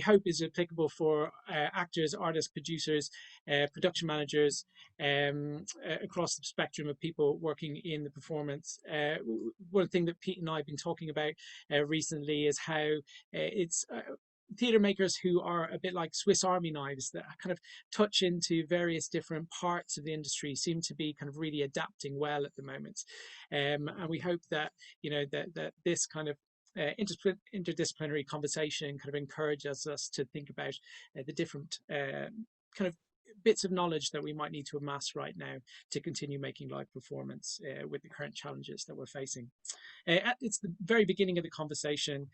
hope is applicable for actors, artists, producers, production managers, across the spectrum of people working in the performance. One thing that Pete and I have been talking about recently is how it's theatre makers who are a bit like Swiss Army knives that kind of touch into various different parts of the industry seem to be kind of really adapting well at the moment. And we hope that, that this kind of interdisciplinary conversation kind of encourages us to think about the different kind of bits of knowledge that we might need to amass right now to continue making live performance with the current challenges that we're facing. It's the very beginning of the conversation.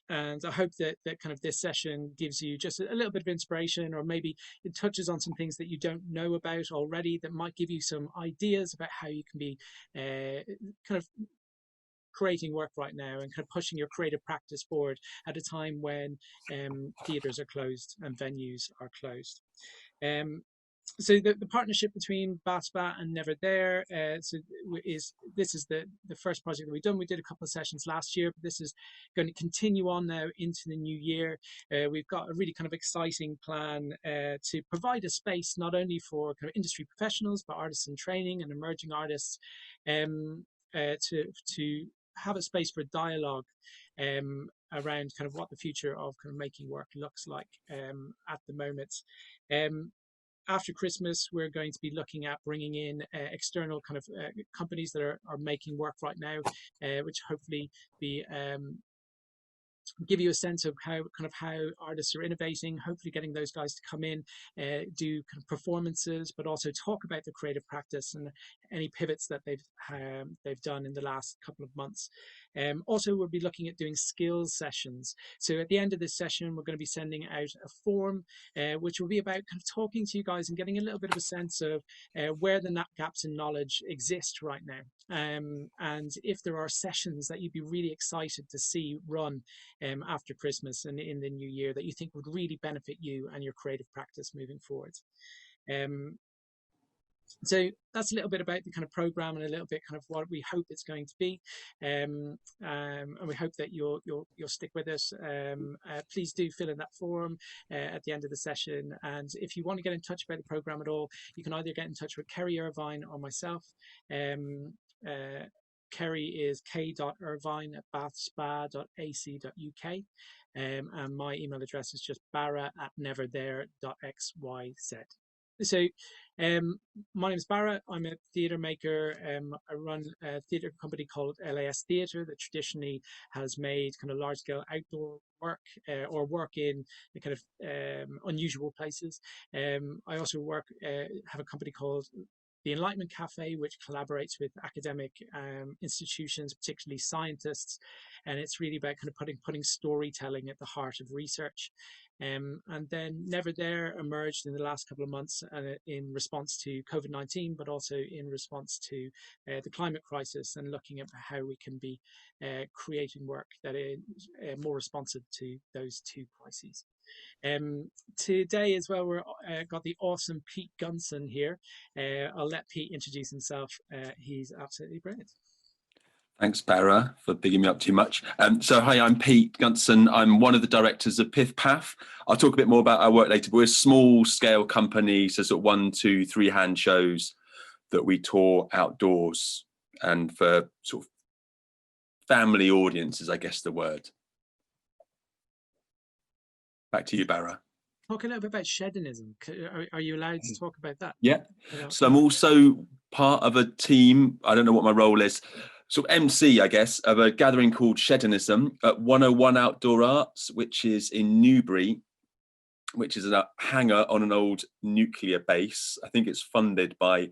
And I hope that kind of this session gives you just a little bit of inspiration, or maybe it touches on some things that you don't know about already that might give you some ideas about how you can be kind of creating work right now and kind of pushing your creative practice forward at a time when theatres are closed and venues are closed. So the partnership between BASPA and Neverthere this is the first project that we've done. We did a couple of sessions last year, but this is going to continue on now into the new year. We've got a really kind of exciting plan to provide a space not only for kind of industry professionals, but artists in training and emerging artists to have a space for dialogue around kind of what the future of kind of making work looks like at the moment. After Christmas, we're going to be looking at bringing in external kind of companies that are making work right now, which hopefully be give you a sense of how artists are innovating, hopefully getting those guys to come in, do kind of performances, but also talk about the creative practice and any pivots that they've done in the last couple of months. Also, we'll be looking at doing skills sessions. So at the end of this session, we're going to be sending out a form, which will be about kind of talking to you guys and getting a little bit of a sense of where the gaps in knowledge exist right now. And if there are sessions that you'd be really excited to see run after Christmas and in the new year that you think would really benefit you and your creative practice moving forward. So that's a little bit about the kind of program and a little bit kind of what we hope it's going to be, and we hope that you'll stick with us. Please do fill in that form at the end of the session, and if you want to get in touch about the program at all, you can either get in touch with Kerry Irvine or myself. Kerry is k.irvine@bathspa.ac.uk, and my email address is just barra@neverthere.xyz. So my name is Barra. I'm a theatre maker. I run a theatre company called LAS Theatre that traditionally has made kind of large-scale outdoor work or work in kind of unusual places. I also have a company called the Enlightenment Cafe, which collaborates with academic institutions, particularly scientists, and it's really about kind of putting storytelling at the heart of research. And then Neverthere emerged in the last couple of months in response to COVID-19, but also in response to the climate crisis, and looking at how we can be creating work that is more responsive to those two crises. Today as well, we've got the awesome Pete Gunson here. I'll let Pete introduce himself. He's absolutely brilliant. Thanks, Barra, for bigging me up too much. So hi, I'm Pete Gunson. I'm one of the directors of Piff Paff. I'll talk a bit more about our work later, but we're a small scale company, so sort of 1, 2, 3 hand shows that we tour outdoors and for sort of family audiences, I guess the word. Back to you, Barra. Talk a little bit about shedonism. Are you allowed to talk about that? Yeah. So I'm also part of a team. I don't know what my role is. Sort of MC, I guess, of a gathering called Shedonism at 101 Outdoor Arts, which is in Newbury, which is a hangar on an old nuclear base. I think it's funded by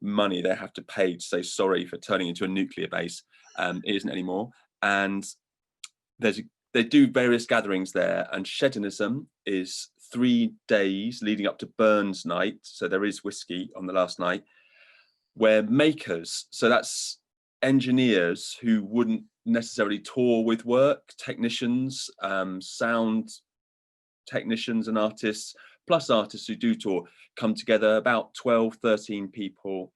money they have to pay to say sorry for turning into a nuclear base. It isn't anymore. And they do various gatherings there, and Shedonism is 3 days leading up to Burns night. So there is whiskey on the last night, where makers, so that's engineers who wouldn't necessarily tour with work, technicians, sound technicians and artists, plus artists who do tour, come together, about 12, 13 people,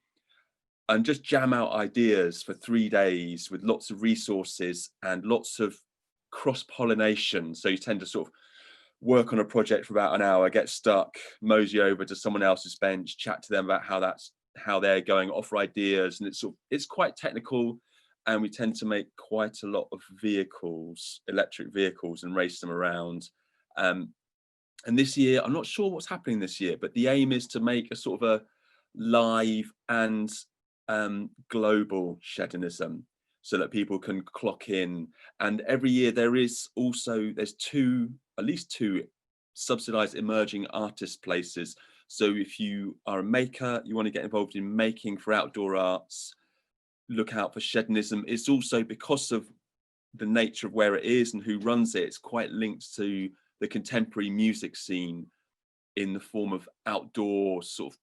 and just jam out ideas for 3 days with lots of resources and lots of cross-pollination. So you tend to sort of work on a project for about an hour, get stuck, mosey over to someone else's bench, chat to them about how they're going, offer ideas, and it's quite technical. And we tend to make quite a lot of vehicles, electric vehicles, and race them around. And this year, I'm not sure what's happening this year, but the aim is to make a sort of a live and global shedonism, so that people can clock in. And every year there's at least two subsidized emerging artist places. So if you are a maker, you want to get involved in making for outdoor arts, look out for shedonism. It's also, because of the nature of where it is and who runs it, it's quite linked to the contemporary music scene in the form of outdoor sort of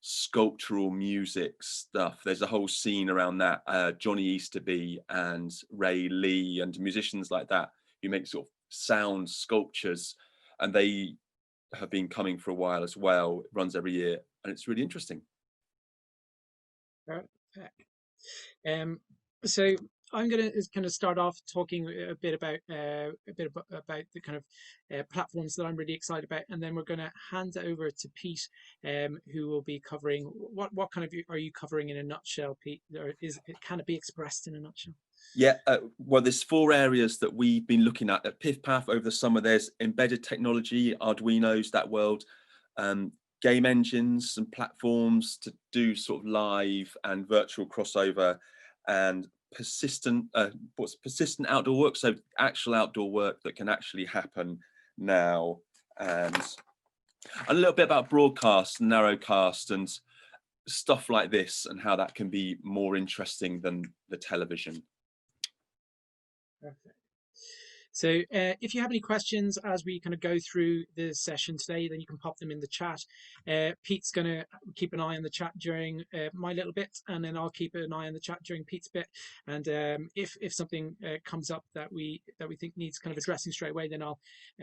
sculptural music stuff. There's a whole scene around that. Johnny Easterby and Ray Lee and musicians like that who make sort of sound sculptures, and they have been coming for a while as well. It runs every year, and it's really interesting. So I'm going to kind of start off talking a bit about the kind of platforms that I'm really excited about, and then we're going to hand it over to Pete, who will be covering what kind of are you covering in a nutshell, Pete? Or can it be expressed in a nutshell? Yeah, well, there's 4 areas that we've been looking at PIFPAF over the summer. There's embedded technology, Arduinos, that world, game engines and platforms to do sort of live and virtual crossover, and persistent outdoor work, so actual outdoor work that can actually happen now, and a little bit about broadcast, narrowcast, and stuff like this, and how that can be more interesting than the television. Perfect. So if you have any questions as we kind of go through the session today, then you can pop them in the chat. Pete's going to keep an eye on the chat during my little bit, and then I'll keep an eye on the chat during Pete's bit. And if something comes up that we think needs kind of addressing straight away, then I'll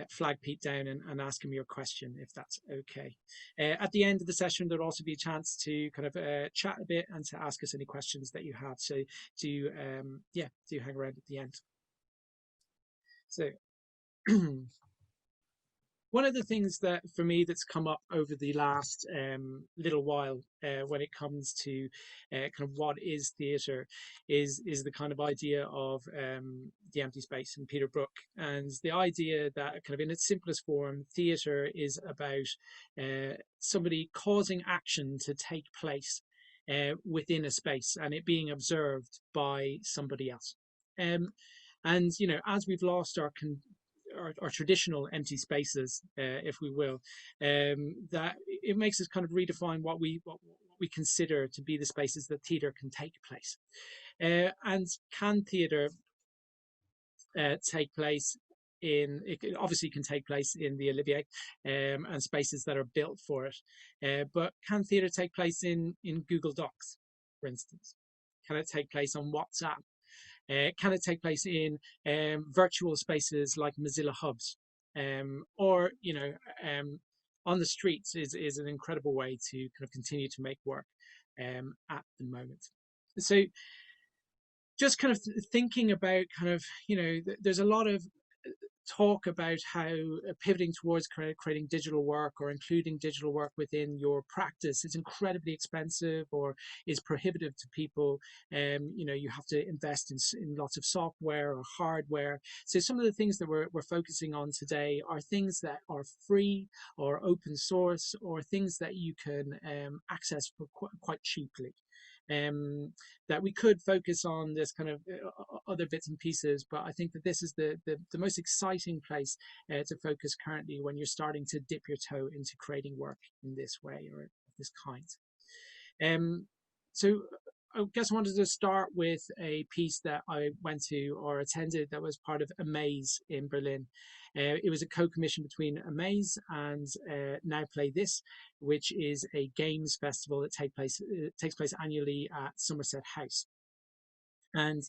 flag Pete down and ask him your question, if that's okay. At the end of the session, there'll also be a chance to kind of chat a bit and to ask us any questions that you have. So do hang around at the end. So one of the things that for me that's come up over the last little while when it comes to kind of what is theatre is the kind of idea of the empty space, and Peter Brook, and the idea that kind of in its simplest form, theatre is about somebody causing action to take place within a space and it being observed by somebody else. And you know, as we've lost our traditional empty spaces, if we will, that it makes us kind of redefine what we consider to be the spaces that theatre can take place. And can theatre take place in? It obviously can take place in the Olivier and spaces that are built for it. But can theatre take place in Google Docs, for instance? Can it take place on WhatsApp? Can it take place in virtual spaces like Mozilla Hubs? Or, you know, on the streets is an incredible way to kind of continue to make work at the moment. So just kind of thinking about kind of, you know, there's a lot of talk about how pivoting towards creating digital work or including digital work within your practice is incredibly expensive or is prohibitive to people. You know, you have to invest in lots of software or hardware. So some of the things that we're focusing on today are things that are free or open source, or things that you can access for quite cheaply. That we could focus on this kind of other bits and pieces, but I think that this is the most exciting place to focus currently when you're starting to dip your toe into creating work in this way or of this kind. So I guess I wanted to start with a piece that I went to or attended that was part of Amaze in Berlin. It was a co-commission between Amaze and Now Play This, which is a games festival that takes place annually at Somerset House. And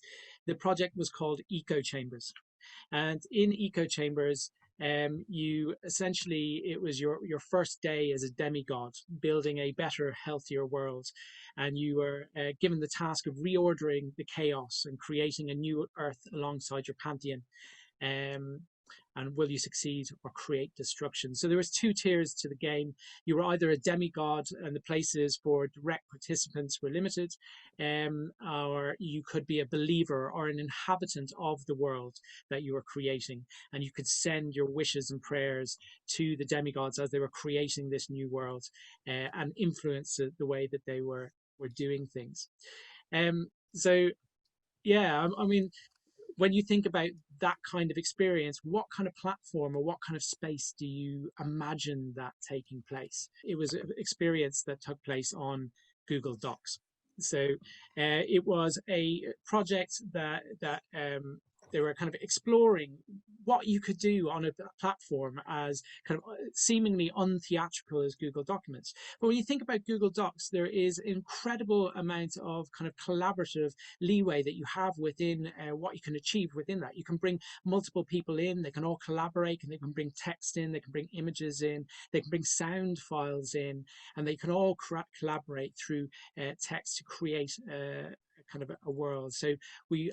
the project was called Eco Chambers. And in Eco Chambers, you essentially, it was your first day as a demigod building a better, healthier world, and you were given the task of reordering the chaos and creating a new earth alongside your pantheon. Um, and will you succeed or create destruction? So there was two tiers to the game. You were either a demigod and the places for direct participants were limited, or you could be a believer or an inhabitant of the world that you were creating, and you could send your wishes and prayers to the demigods as they were creating this new world, and influence the way that they were doing things. So yeah, I mean, when you think about that kind of experience, what kind of platform or what kind of space do you imagine that taking place? It was an experience that took place on Google Docs. So it was a project that they were kind of exploring what you could do on a platform as kind of seemingly untheatrical as Google Documents. But when you think about Google Docs, there is incredible amount of kind of collaborative leeway that you have within what you can achieve within that. You can bring multiple people in, they can all collaborate, and they can bring text in, they can bring images in, they can bring sound files in, and they can all collaborate through text to create kind of a world. So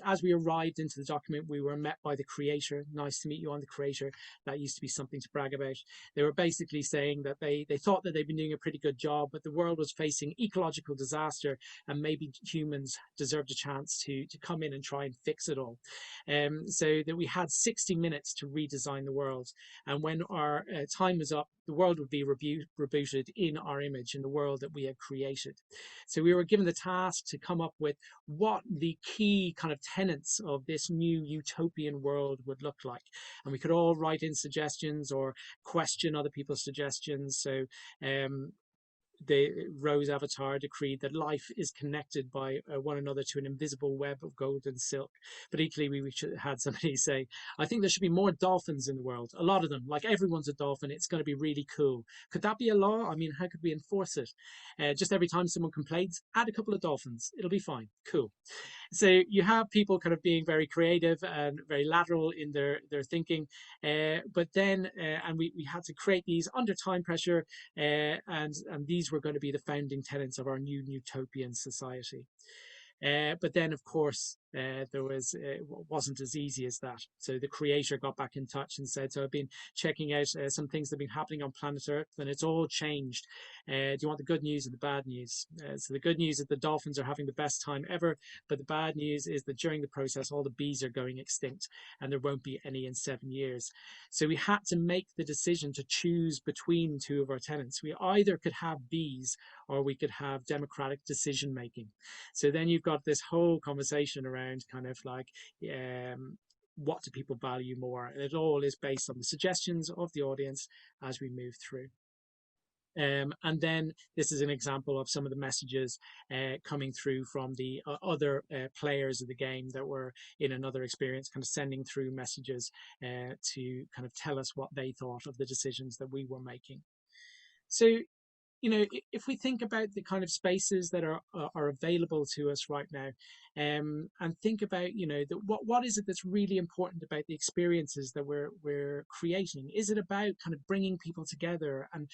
as we arrived into the document, we were met by the creator. Nice to meet you, on the creator. That used to be something to brag about. They were basically saying that they thought that they'd been doing a pretty good job, but the world was facing ecological disaster, and maybe humans deserved a chance to come in and try and fix it all. So that we had 60 minutes to redesign the world, and when our time was up, the world would be rebooted in our image, in the world that we had created. So we were given the task to come up with what the key kind of tenets of this new utopian world would look like. And we could all write in suggestions or question other people's suggestions. So the Rose Avatar decreed that life is connected by one another to an invisible web of gold and silk. But equally, we should have had somebody say, I think there should be more dolphins in the world, a lot of them, like everyone's a dolphin. It's going to be really cool. Could that be a law? I mean, how could we enforce it? Just every time someone complains, add a couple of dolphins. It'll be fine. Cool. So you have people kind of being very creative and very lateral in their thinking, but then and we had to create these under time pressure, and these were going to be the founding tenets of our new utopian society. But then, of course, it wasn't as easy as that. So the creator got back in touch and said, "So I've been checking out some things that have been happening on planet Earth, and it's all changed. Do you want the good news or the bad news?" So the good news is the dolphins are having the best time ever, but the bad news is that during the process, all the bees are going extinct, and there won't be any in 7 years. So we had to make the decision to choose between two of our tenants. We either could have bees, or we could have democratic decision making. So then you've got this whole conversation around kind of like, what do people value more? And it all is based on the suggestions of the audience as we move through. And then this is an example of some of the messages coming through from the other players of the game that were in another experience, kind of sending through messages to kind of tell us what they thought of the decisions that we were making. So if we think about the kind of spaces that are available to us right now, and think about what is it that's really important about the experiences that we're creating? Is it about kind of bringing people together and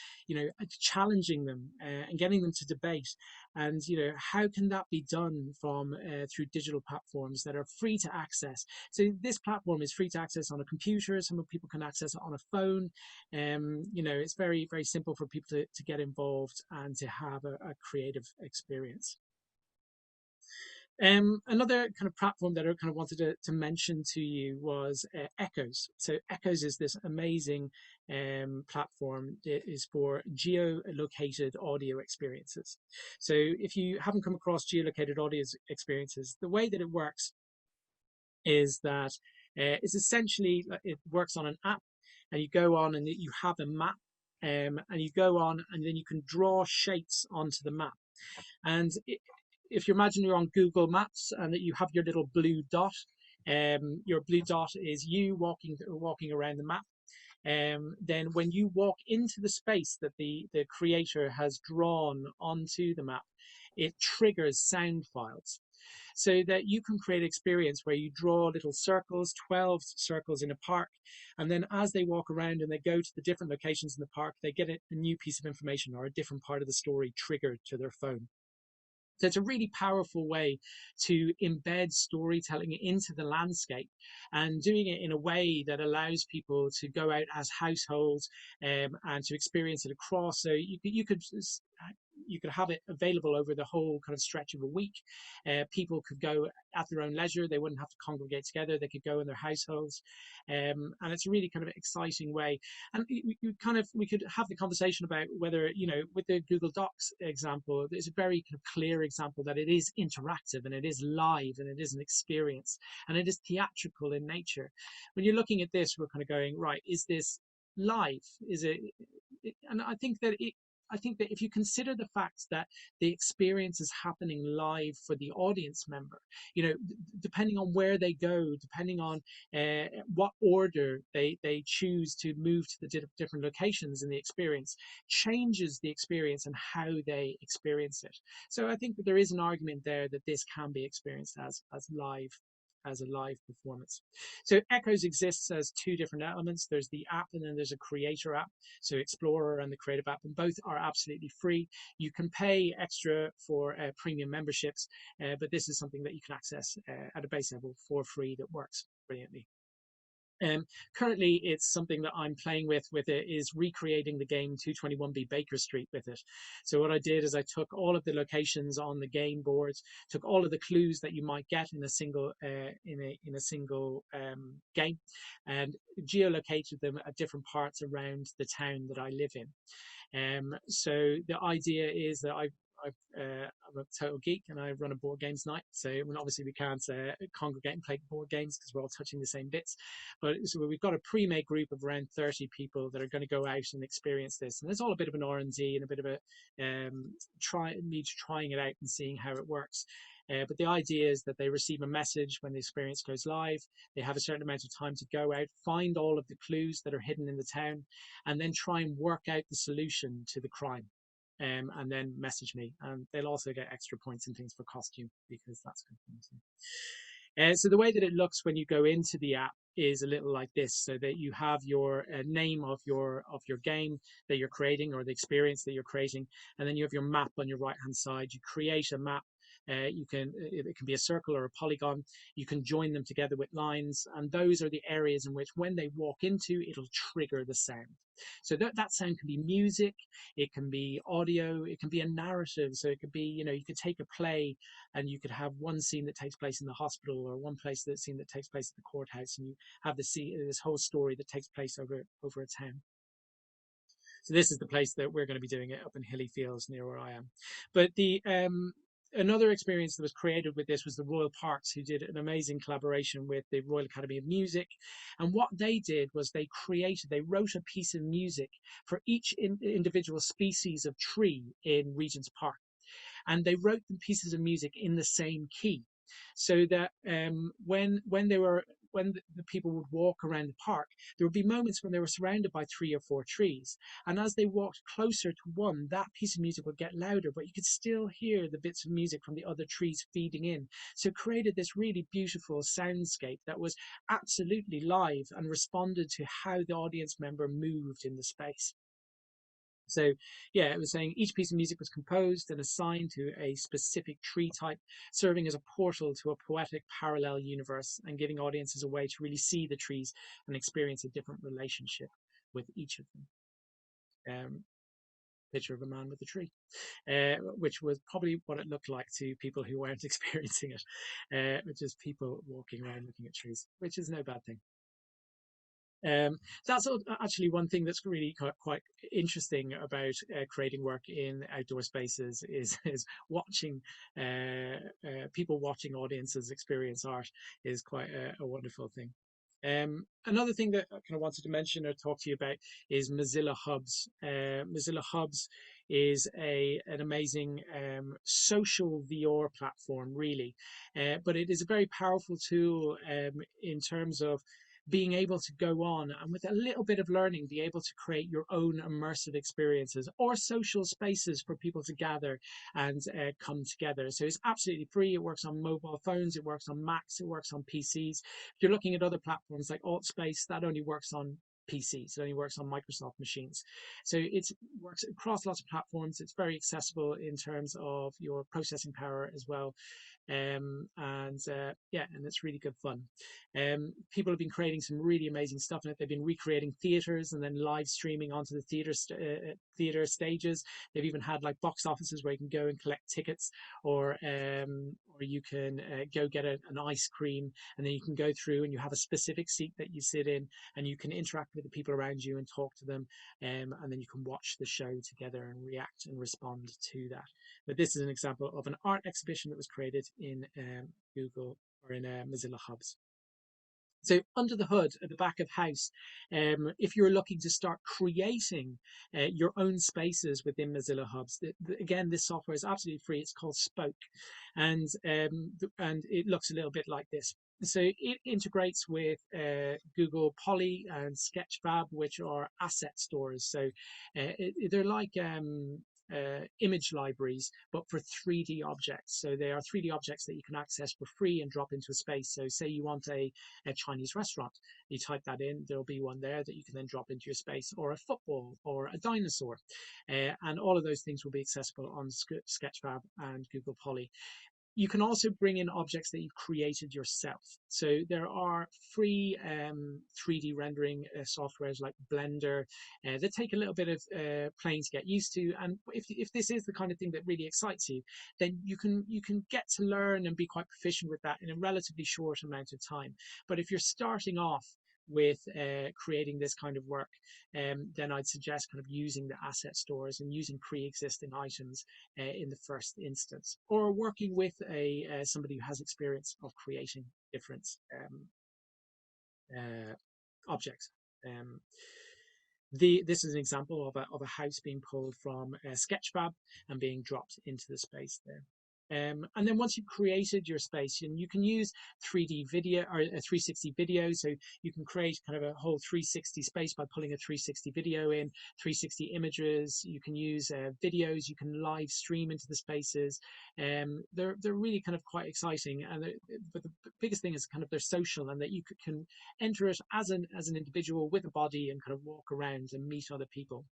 challenging them and getting them to debate? And how can that be done from through digital platforms that are free to access? So this platform is free to access on a computer. Some people can access it on a phone. It's very, very simple for people to get involved and to have a creative experience. Another kind of platform that I kind of wanted to mention to you was Echoes. So Echoes is this amazing platform that is for geolocated audio experiences. So if you haven't come across geolocated audio experiences, the way that it works is that it's essentially, it works on an app, and you go on and you have a map, and you go on and then you can draw shapes onto the map. And if you imagine you're on Google Maps and that you have your little blue dot, your blue dot is you walking around the map. Then when you walk into the space that the creator has drawn onto the map, it triggers sound files, so that you can create an experience where you draw little circles, 12 circles in a park, and then as they walk around and they go to the different locations in the park, they get a new piece of information or a different part of the story triggered to their phone. So it's a really powerful way to embed storytelling into the landscape, and doing it in a way that allows people to go out as households, and to experience it across. So you could have it available over the whole kind of stretch of a week. People could go at their own leisure. They wouldn't have to congregate together. They could go in their households, and it's a really kind of exciting way. And we could have the conversation about whether, with the Google Docs example, there's a very kind of clear example that it is interactive and it is live and it is an experience and it is theatrical in nature. When you're looking at this, we're kind of going, right, is this live? Is it? And I think that if you consider the fact that the experience is happening live for the audience member, depending on where they go, depending on what order they choose to move to the different locations in the experience, changes the experience and how they experience it. So I think that there is an argument there that this can be experienced as a live performance. So Echoes exists as two different elements. There's the app and then there's a creator app. So Explorer and the creative app, and both are absolutely free. You can pay extra for premium memberships, but this is something that you can access at a base level for free that works brilliantly. Currently, it's something that I'm playing with it is recreating the game 221B Baker Street with it. So what I did is I took all of the locations on the game boards, took all of the clues that you might get in a single game, and geolocated them at different parts around the town that I live in. So the idea is that I'm a total geek and I run a board games night. So obviously we can't congregate and play board games because we're all touching the same bits. But so we've got a pre-made group of around 30 people that are going to go out and experience this. And it's all a bit of an R&D and a bit of a trying it out and seeing how it works. But the idea is that they receive a message when the experience goes live. They have a certain amount of time to go out, find all of the clues that are hidden in the town, and then try and work out the solution to the crime. And then message me. And they'll also get extra points and things for costume because that's good. So the way that it looks when you go into the app is a little like this, so that you have your name of your game that you're creating or the experience that you're creating, and then you have your map on your right hand side. You create a map. It can be a circle or a polygon. You can join them together with lines, and those are the areas in which when they walk into, it'll trigger the sound. So that sound can be music, it can be audio, it can be a narrative. So it could be, you could take a play and you could have one scene that takes place in the hospital or one scene that takes place at the courthouse, and you have this whole story that takes place over a town. So this is the place that we're going to be doing it, up in Hilly Fields near where I am. But another experience that was created with this was the Royal Parks, who did an amazing collaboration with the Royal Academy of Music. And what they did was they wrote a piece of music for each individual species of tree in Regent's Park. And they wrote the pieces of music in the same key, so that when the people would walk around the park, there would be moments when they were surrounded by 3 or 4 trees, and as they walked closer to one, that piece of music would get louder, but you could still hear the bits of music from the other trees feeding in. So it created this really beautiful soundscape that was absolutely live and responded to how the audience member moved in the space. So yeah, it was saying each piece of music was composed and assigned to a specific tree type, serving as a portal to a poetic parallel universe and giving audiences a way to really see the trees and experience a different relationship with each of them. Picture of a man with a tree, which was probably what it looked like to people who weren't experiencing it, which is people walking around looking at trees, which is no bad thing. That's actually one thing that's really quite interesting about creating work in outdoor spaces is watching people watching audiences experience art is quite a wonderful thing. Another thing that I kind of wanted to mention or talk to you about is Mozilla Hubs. Mozilla Hubs is an amazing social VR platform, really, but it is a very powerful tool in terms of being able to go on and with a little bit of learning be able to create your own immersive experiences or social spaces for people to gather and come together. So it's absolutely free. It works on mobile phones, it works on Macs, it works on PCs. If you're looking at other platforms like Altspace, that only works on PCs. It only works on Microsoft machines. So it works across lots of platforms. It's very accessible in terms of your processing power as well. Yeah, and it's really good fun. People have been creating some really amazing stuff in it. They've been recreating theaters and then live streaming onto the theater stages. They've even had like box offices where you can go and collect tickets, or you can go get an ice cream, and then you can go through and you have a specific seat that you sit in, and you can interact with the people around you and talk to them, and then you can watch the show together and react and respond to that. But this is an example of an art exhibition that was created in Google or in Mozilla Hubs. So under the hood at the back of house, if you're looking to start creating your own spaces within Mozilla Hubs, again, this software is absolutely free. It's called Spoke, and it looks a little bit like this. So it integrates with Google Poly and Sketchfab, which are asset stores. So they're like image libraries, but for 3D objects. So they are 3D objects that you can access for free and drop into a space. So say you want a Chinese restaurant, you type that in, there'll be one there that you can then drop into your space, or a football, or a dinosaur. And all of those things will be accessible on Sketchfab and Google Poly. You can also bring in objects that you've created yourself. So there are free 3D rendering softwares like Blender that take a little bit of playing to get used to. And if this is the kind of thing that really excites you, then you can get to learn and be quite proficient with that in a relatively short amount of time. But if you're starting off with creating this kind of work, then I'd suggest kind of using the asset stores and using pre-existing items in the first instance, or working with somebody who has experience of creating different objects. This is an example of a house being pulled from Sketchfab and being dropped into the space there. And then once you've created your space, and you can use 3D video or a 360 video, so you can create kind of a whole 360 space by pulling a 360 video in, 360 images. You can use videos. You can live stream into the spaces. They're really kind of quite exciting, and but the biggest thing is kind of they're social, and that you can enter it as an individual with a body and kind of walk around and meet other people.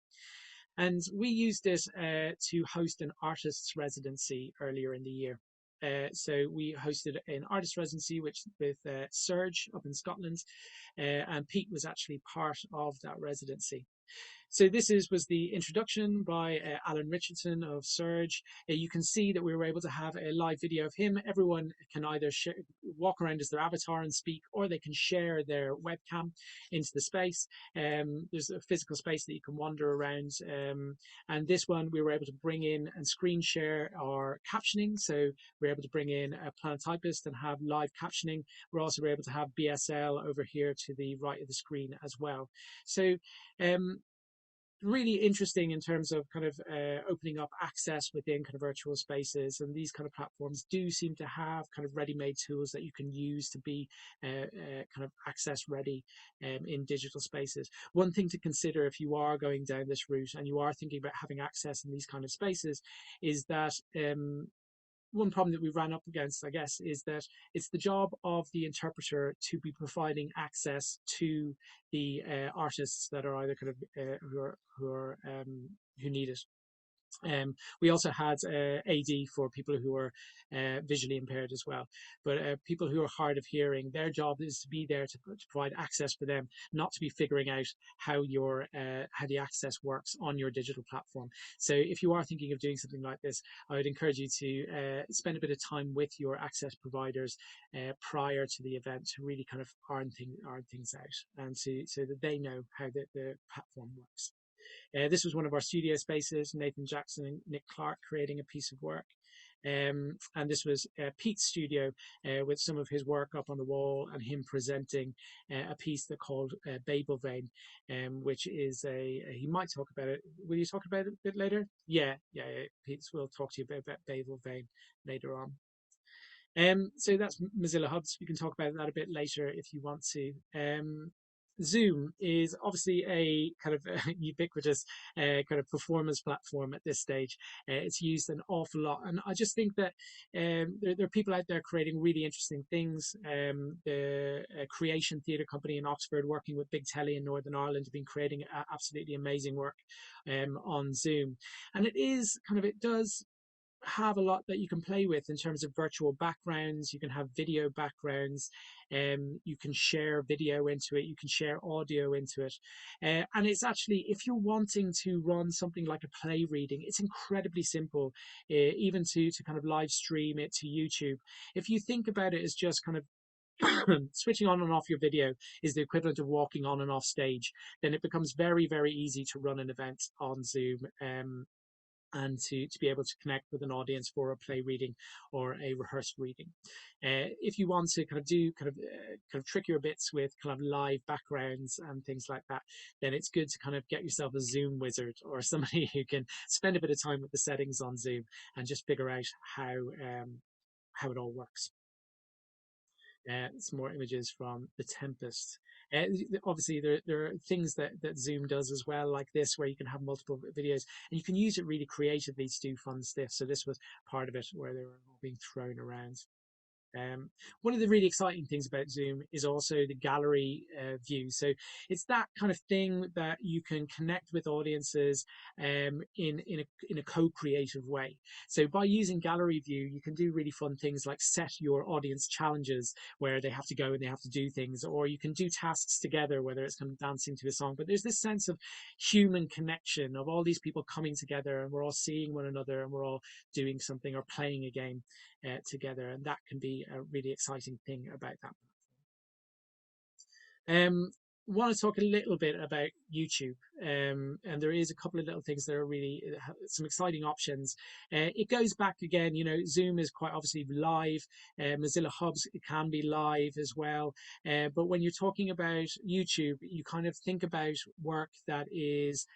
And we used it to host an artist's residency earlier in the year. So we hosted an artist residency with Surge up in Scotland, and Pete was actually part of that residency. So this was the introduction by Alan Richardson of Surge. You can see that we were able to have a live video of him. Everyone can either walk around as their avatar and speak, or they can share their webcam into the space. There's a physical space that you can wander around. And this one, we were able to bring in and screen share our captioning. So we were able to bring in a Planotypist and have live captioning. We're also able to have BSL over here to the right of the screen as well. So really interesting in terms of kind of opening up access within kind of virtual spaces, and these kind of platforms do seem to have kind of ready-made tools that you can use to be kind of access ready in digital spaces. One thing to consider if you are going down this route and you are thinking about having access in these kind of spaces is that one problem that we ran up against, I guess, is that it's the job of the interpreter to be providing access to the artists that are either kind of who need it. We also had AD for people who are visually impaired as well. But people who are hard of hearing, their job is to be there to provide access for them, not to be figuring out how the access works on your digital platform. So if you are thinking of doing something like this, I would encourage you to spend a bit of time with your access providers prior to the event to really kind of iron things out, and so that they know how the platform works. This was one of our studio spaces, Nathan Jackson and Nick Clark creating a piece of work. And this was Pete's studio with some of his work up on the wall and him presenting a piece that called Babel Vein, which is he might talk about it. Will you talk about it a bit later? Yeah. Pete will talk to you about Babel Vein later on. So that's Mozilla Hubs. We can talk about that a bit later if you want to. Zoom is obviously a kind of ubiquitous kind of performance platform at this stage. It's used an awful lot, and I just think that there are people out there creating really interesting things. The Creation Theatre Company in Oxford, working with Big Telly in Northern Ireland, have been creating absolutely amazing work on Zoom, and it does have a lot that you can play with in terms of virtual backgrounds. You can have video backgrounds, you can share video into it, you can share audio into it, and it's actually, if you're wanting to run something like a play reading, it's incredibly simple, even to kind of live stream it to YouTube. If you think about it as just kind of switching on and off your video is the equivalent of walking on and off stage, then it becomes very, very easy to run an event on Zoom, and to be able to connect with an audience for a play reading or a rehearsed reading. If you want to kind of do kind of trickier bits with kind of live backgrounds and things like that, then it's good to kind of get yourself a Zoom wizard or somebody who can spend a bit of time with the settings on Zoom and just figure out how it all works. Some more images from The Tempest. Obviously, there are things that Zoom does as well, like this, where you can have multiple videos and you can use it really creatively to do fun stuff. So this was part of it where they were all being thrown around. One of the really exciting things about Zoom is also the gallery view. So it's that kind of thing that you can connect with audiences in a co-creative way. So by using gallery view, you can do really fun things like set your audience challenges where they have to go and they have to do things, or you can do tasks together, whether it's kind of dancing to a song. But there's this sense of human connection of all these people coming together, and we're all seeing one another, and we're all doing something or playing a game together, and that can be a really exciting thing about that. Want to talk a little bit about YouTube, and there is a couple of little things that are really some exciting options. It goes back again, Zoom is quite obviously live. Mozilla Hubs, it can be live as well, but when you're talking about YouTube, you kind of think about work that is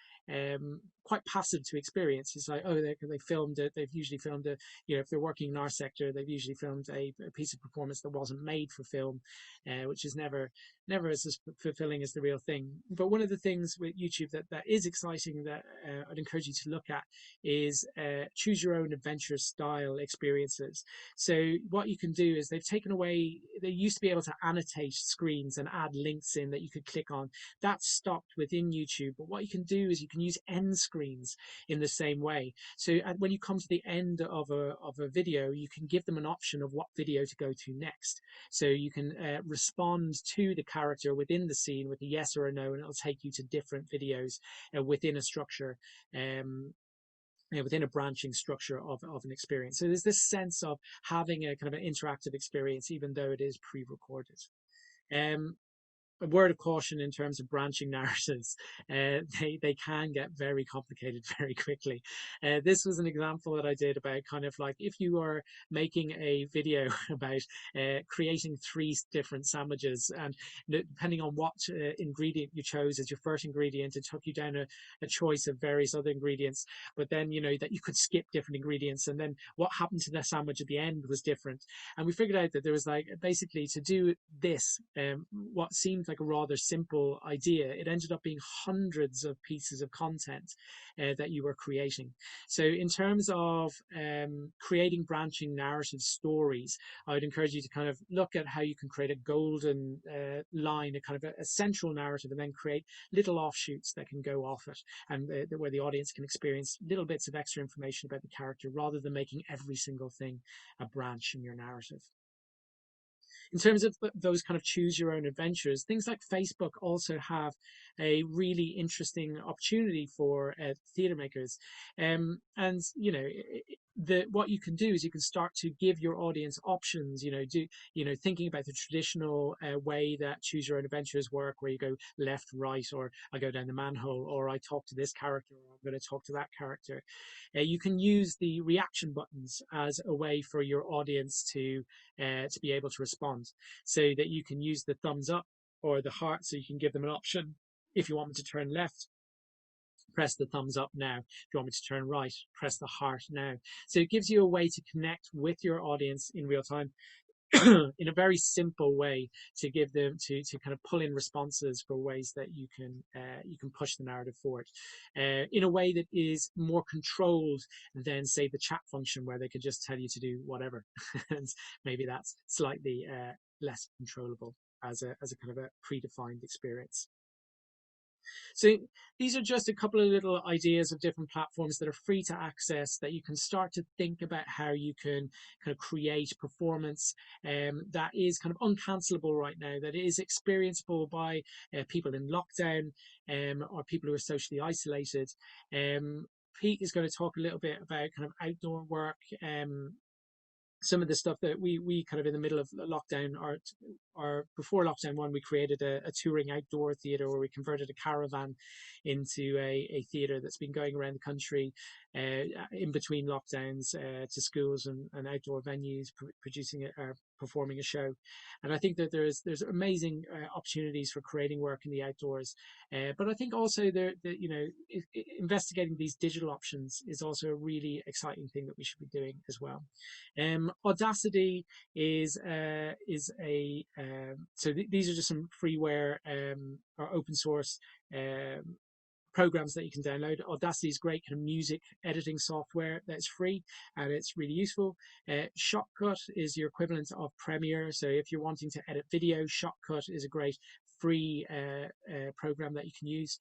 quite passive to experience. It's like, oh, they filmed it. They've usually filmed it. If they're working in our sector, they've usually filmed a piece of performance that wasn't made for film, which is never as fulfilling as the real thing. But one of the things with YouTube that is exciting that I'd encourage you to look at is choose your own adventure style experiences. So what you can do is they've taken away, they used to be able to annotate screens and add links in that you could click on. That's stopped within YouTube. But what you can do is you can use end screens in the same way. So when you come to the end of a video, you can give them an option of what video to go to next. So you can respond to the character within the scene with a yes or a no, and it'll take you to different videos within a structure, within a branching structure of an experience. So there's this sense of having a kind of an interactive experience, even though it is pre-recorded. A word of caution in terms of branching narratives. They can get very complicated very quickly. This was an example that I did about kind of like if you are making a video about creating 3 different sandwiches, and depending on what ingredient you chose as your first ingredient, it took you down a choice of various other ingredients, but then that you could skip different ingredients, and then what happened to the sandwich at the end was different. And we figured out that there was like basically to do this, what seemed like a rather simple idea, it ended up being hundreds of pieces of content that you were creating. So in terms of creating branching narrative stories, I would encourage you to kind of look at how you can create a golden line, a kind of a central narrative, and then create little offshoots that can go off it, and where the audience can experience little bits of extra information about the character rather than making every single thing a branch in your narrative. In terms of those kind of choose your own adventures, things like Facebook also have a really interesting opportunity for theatre makers. And what you can do is you can start to give your audience options. Thinking about the traditional way that choose your own adventures work, where you go left, right, or I go down the manhole, or I talk to this character, or I'm going to talk to that character. You can use the reaction buttons as a way for your audience to be able to respond, so that you can use the thumbs up or the heart, so you can give them an option. If you want me to turn left, press the thumbs up now. If you want me to turn right, press the heart now. So it gives you a way to connect with your audience in real time in a very simple way to give them to kind of pull in responses for ways that you can push the narrative forward in a way that is more controlled than, say, the chat function, where they could just tell you to do whatever. And maybe that's slightly less controllable as a kind of a predefined experience. So these are just a couple of little ideas of different platforms that are free to access, that you can start to think about how you can kind of create performance that is kind of uncancelable right now, that is experienceable by people in lockdown or people who are socially isolated. Pete is going to talk a little bit about kind of outdoor work. Some of the stuff that we kind of in the middle of lockdown or before lockdown one, we created a touring outdoor theatre where we converted a caravan into a theatre that's been going around the country in between lockdowns to schools and outdoor venues, producing performing a show. And I think that there's amazing opportunities for creating work in the outdoors, but I think also investigating these digital options is also a really exciting thing that we should be doing as well. Audacity is a these are just some freeware or open source programs that you can download. Audacity is great kind of music editing software that's free and it's really useful. Shotcut is your equivalent of Premiere. So if you're wanting to edit video, Shotcut is a great free program that you can use.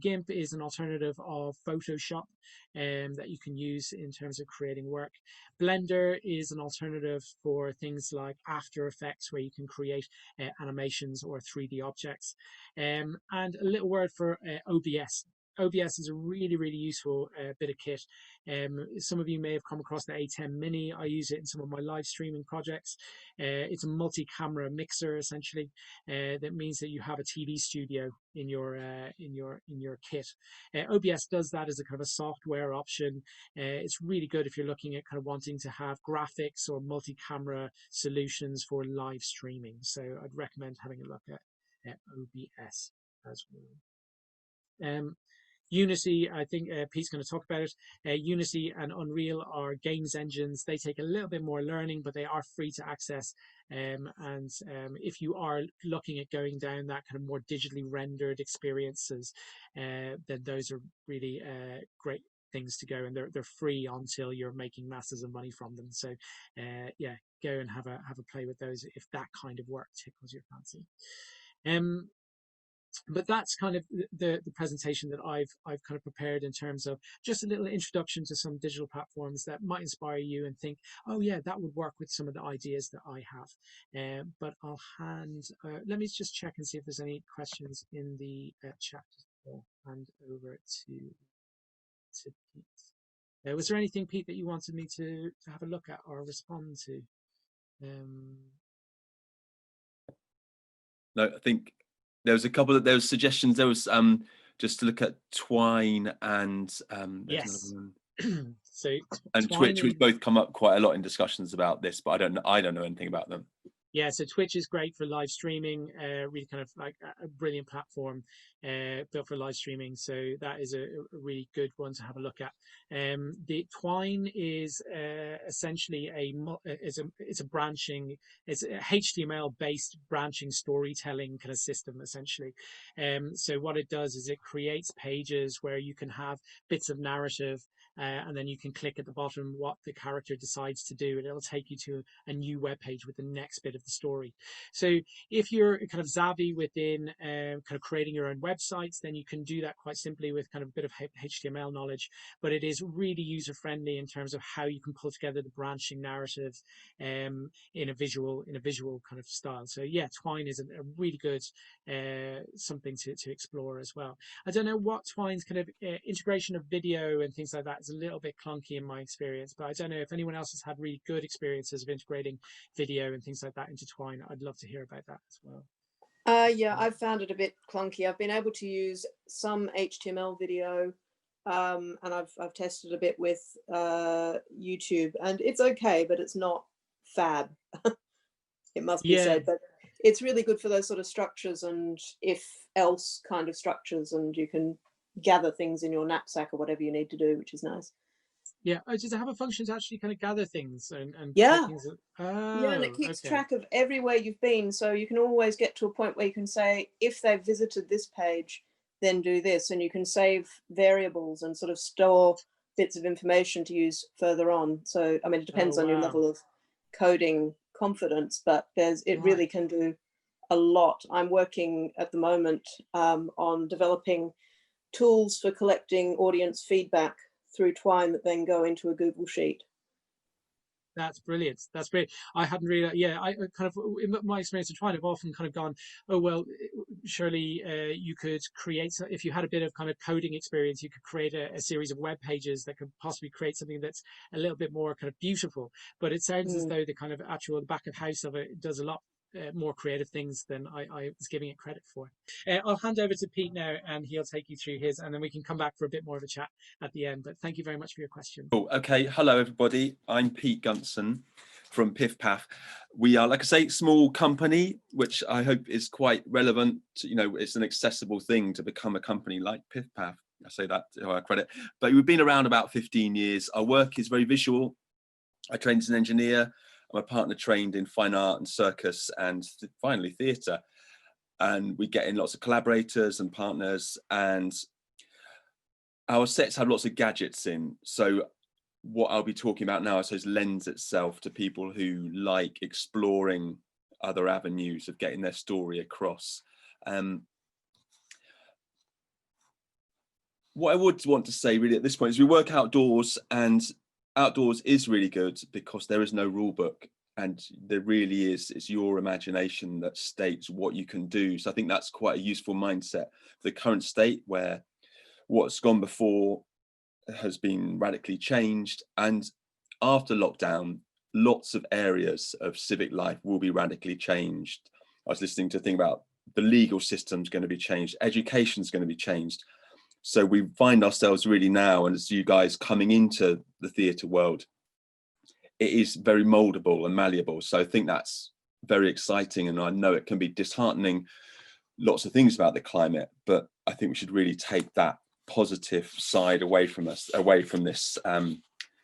GIMP is an alternative of Photoshop that you can use in terms of creating work. Blender is an alternative for things like After Effects, where you can create animations or 3D objects. And a little word for OBS. OBS is a really, really useful bit of kit. Some of you may have come across the A10 Mini. I use it in some of my live streaming projects. It's a multi-camera mixer essentially. That means that you have a TV studio in your kit. OBS does that as a kind of a software option. It's really good if you're looking at kind of wanting to have graphics or multi-camera solutions for live streaming. So I'd recommend having a look at OBS as well. Unity, I think Pete's going to talk about it. Unity and Unreal are games engines. They take a little bit more learning, but they are free to access. If you are looking at going down that kind of more digitally rendered experiences, then those are really great things to go, and they're free until you're making masses of money from them. So yeah, go and have a play with those if that kind of work tickles your fancy. But that's kind of the presentation that I've kind of prepared in terms of just a little introduction to some digital platforms that might inspire you and think, oh yeah, that would work with some of the ideas that I have. But I'll let me just check and see if there's any questions in the chat. I'll hand over to Pete. Was there anything, Pete, that you wanted me to have a look at or respond to? No, I think there was a couple of suggestions. There was just to look at Twine and yes. So and Twitch, which both come up quite a lot in discussions about this, but I don't know anything about them. Yeah, so Twitch is great for live streaming, really kind of like a brilliant platform built for live streaming. So that is a really good one to have a look at. The Twine is essentially it's a branching, it's a HTML based branching storytelling kind of system essentially. So what it does is it creates pages where you can have bits of narrative. And then you can click at the bottom what the character decides to do, and it'll take you to a new web page with the next bit of the story. So if you're kind of savvy within kind of creating your own websites, then you can do that quite simply with kind of a bit of HTML knowledge. But it is really user friendly in terms of how you can pull together the branching narrative in a visual kind of style. So yeah, Twine is a really good something to explore as well. I don't know what Twine's kind of integration of video and things like that is a little bit clunky in my experience, but I don't know if anyone else has had really good experiences of integrating video and things like that into Twine. I'd love to hear about that as well. Yeah, I've found it a bit clunky. I've been able to use some HTML video, and I've tested a bit with YouTube, and it's okay, but it's not fab. It must be said, but it's really good for those sort of structures and if else kind of structures, and you can gather things in your knapsack or whatever you need to do, which is nice. Yeah. Oh, does it have a function to actually kind of gather things and take Yeah. things? Yeah, and it Oh, keeps okay. track of everywhere you've been. So you can always get to a point where you can say, if they've visited this page, then do this. And you can save variables and sort of store bits of information to use further on. So, I mean, it Oh, depends on your wow. level of coding confidence, but it Right. really can do a lot. I'm working at the moment on developing tools for collecting audience feedback through Twine that then go into a Google Sheet. That's brilliant. That's great. I hadn't really, yeah, I kind of, in my experience of trying, I've often kind of gone, oh, well, surely you could create, if you had a bit of kind of coding experience, you could create a series of web pages that could possibly create something that's a little bit more kind of beautiful. But it sounds as Mm. though the kind of actual back of house of it does a lot more creative things than I was giving it credit for. I'll hand over to Pete now and he'll take you through his, and then we can come back for a bit more of a chat at the end. But thank you very much for your question. Cool. Okay. Hello, everybody. I'm Pete Gunson from Piff Paff. We are, like I say, small company, which I hope is quite relevant. To, it's an accessible thing to become a company like Piff Paff. I say that to our credit. But we've been around about 15 years. Our work is very visual. I trained as an engineer. I'm a partner trained in fine art and circus and finally theatre. And we get in lots of collaborators and partners, and our sets have lots of gadgets in. So what I'll be talking about now, I suppose, lends itself to people who like exploring other avenues of getting their story across. What I would want to say really at this point is we work outdoors, and outdoors is really good because there is no rule book, and there really is, it's your imagination that states what you can do. So I think that's quite a useful mindset for the current state, where what's gone before has been radically changed, and after lockdown lots of areas of civic life will be radically changed. I was listening to a thing about the legal system's going to be changed, education's going to be changed. So we find ourselves really now, and as you guys coming into the theatre world, it is very moldable and malleable. So I think that's very exciting, and I know it can be disheartening, lots of things about the climate, but I think we should really take that positive side away from us, away from this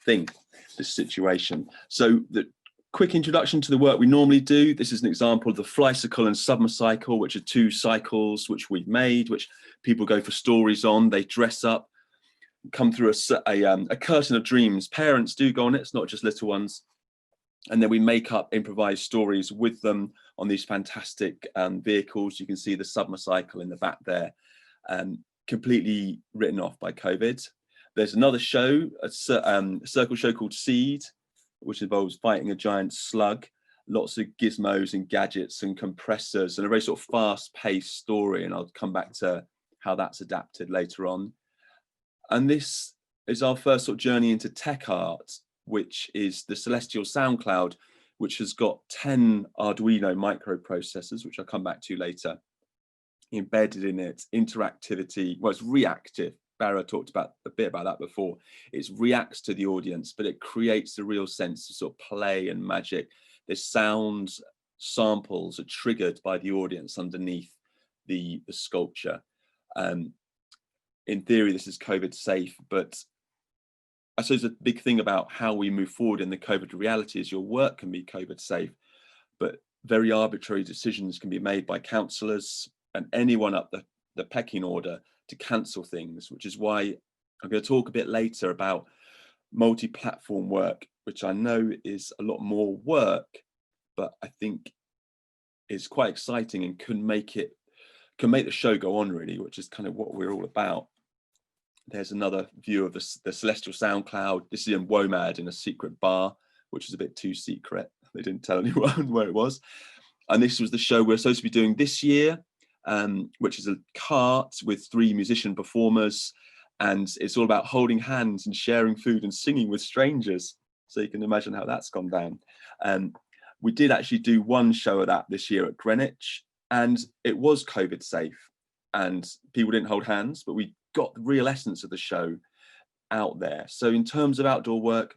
this situation. So the quick introduction to the work we normally do. This is an example of the Flycycle and Submercycle, which are two cycles which we've made, which people go for stories on. They dress up, come through a curtain of dreams. Parents do go on it, it's not just little ones. And then we make up improvised stories with them on these fantastic vehicles. You can see the Submercycle in the back there, completely written off by COVID. There's another show, a circle show called Seed, which involves fighting a giant slug, lots of gizmos and gadgets and compressors, and a very sort of fast-paced story. And I'll come back to how that's adapted later on. And this is our first sort of journey into tech art, which is the Celestial SoundCloud, which has got 10 Arduino microprocessors, which I'll come back to later, embedded in it, interactivity. Well, it's reactive. Barra talked about a bit about that before. It reacts to the audience, but it creates a real sense of sort of play and magic. The sounds samples are triggered by the audience underneath the sculpture. In theory, this is COVID safe, but I suppose the big thing about how we move forward in the COVID reality is your work can be COVID safe, but very arbitrary decisions can be made by councillors and anyone up the pecking order to cancel things, which is why I'm going to talk a bit later about multi-platform work, which I know is a lot more work, but I think is quite exciting and can make the show go on really, which is kind of what we're all about. There's another view of the Celestial SoundCloud. This is in WOMAD in a secret bar, which is a bit too secret. They didn't tell anyone where it was. And this was the show we're supposed to be doing this year, which is a cart with 3 musician performers. And it's all about holding hands and sharing food and singing with strangers. So you can imagine how that's gone down. We did actually do one show of that this year at Greenwich, and it was COVID safe and people didn't hold hands, but we got the real essence of the show out there. So in terms of outdoor work,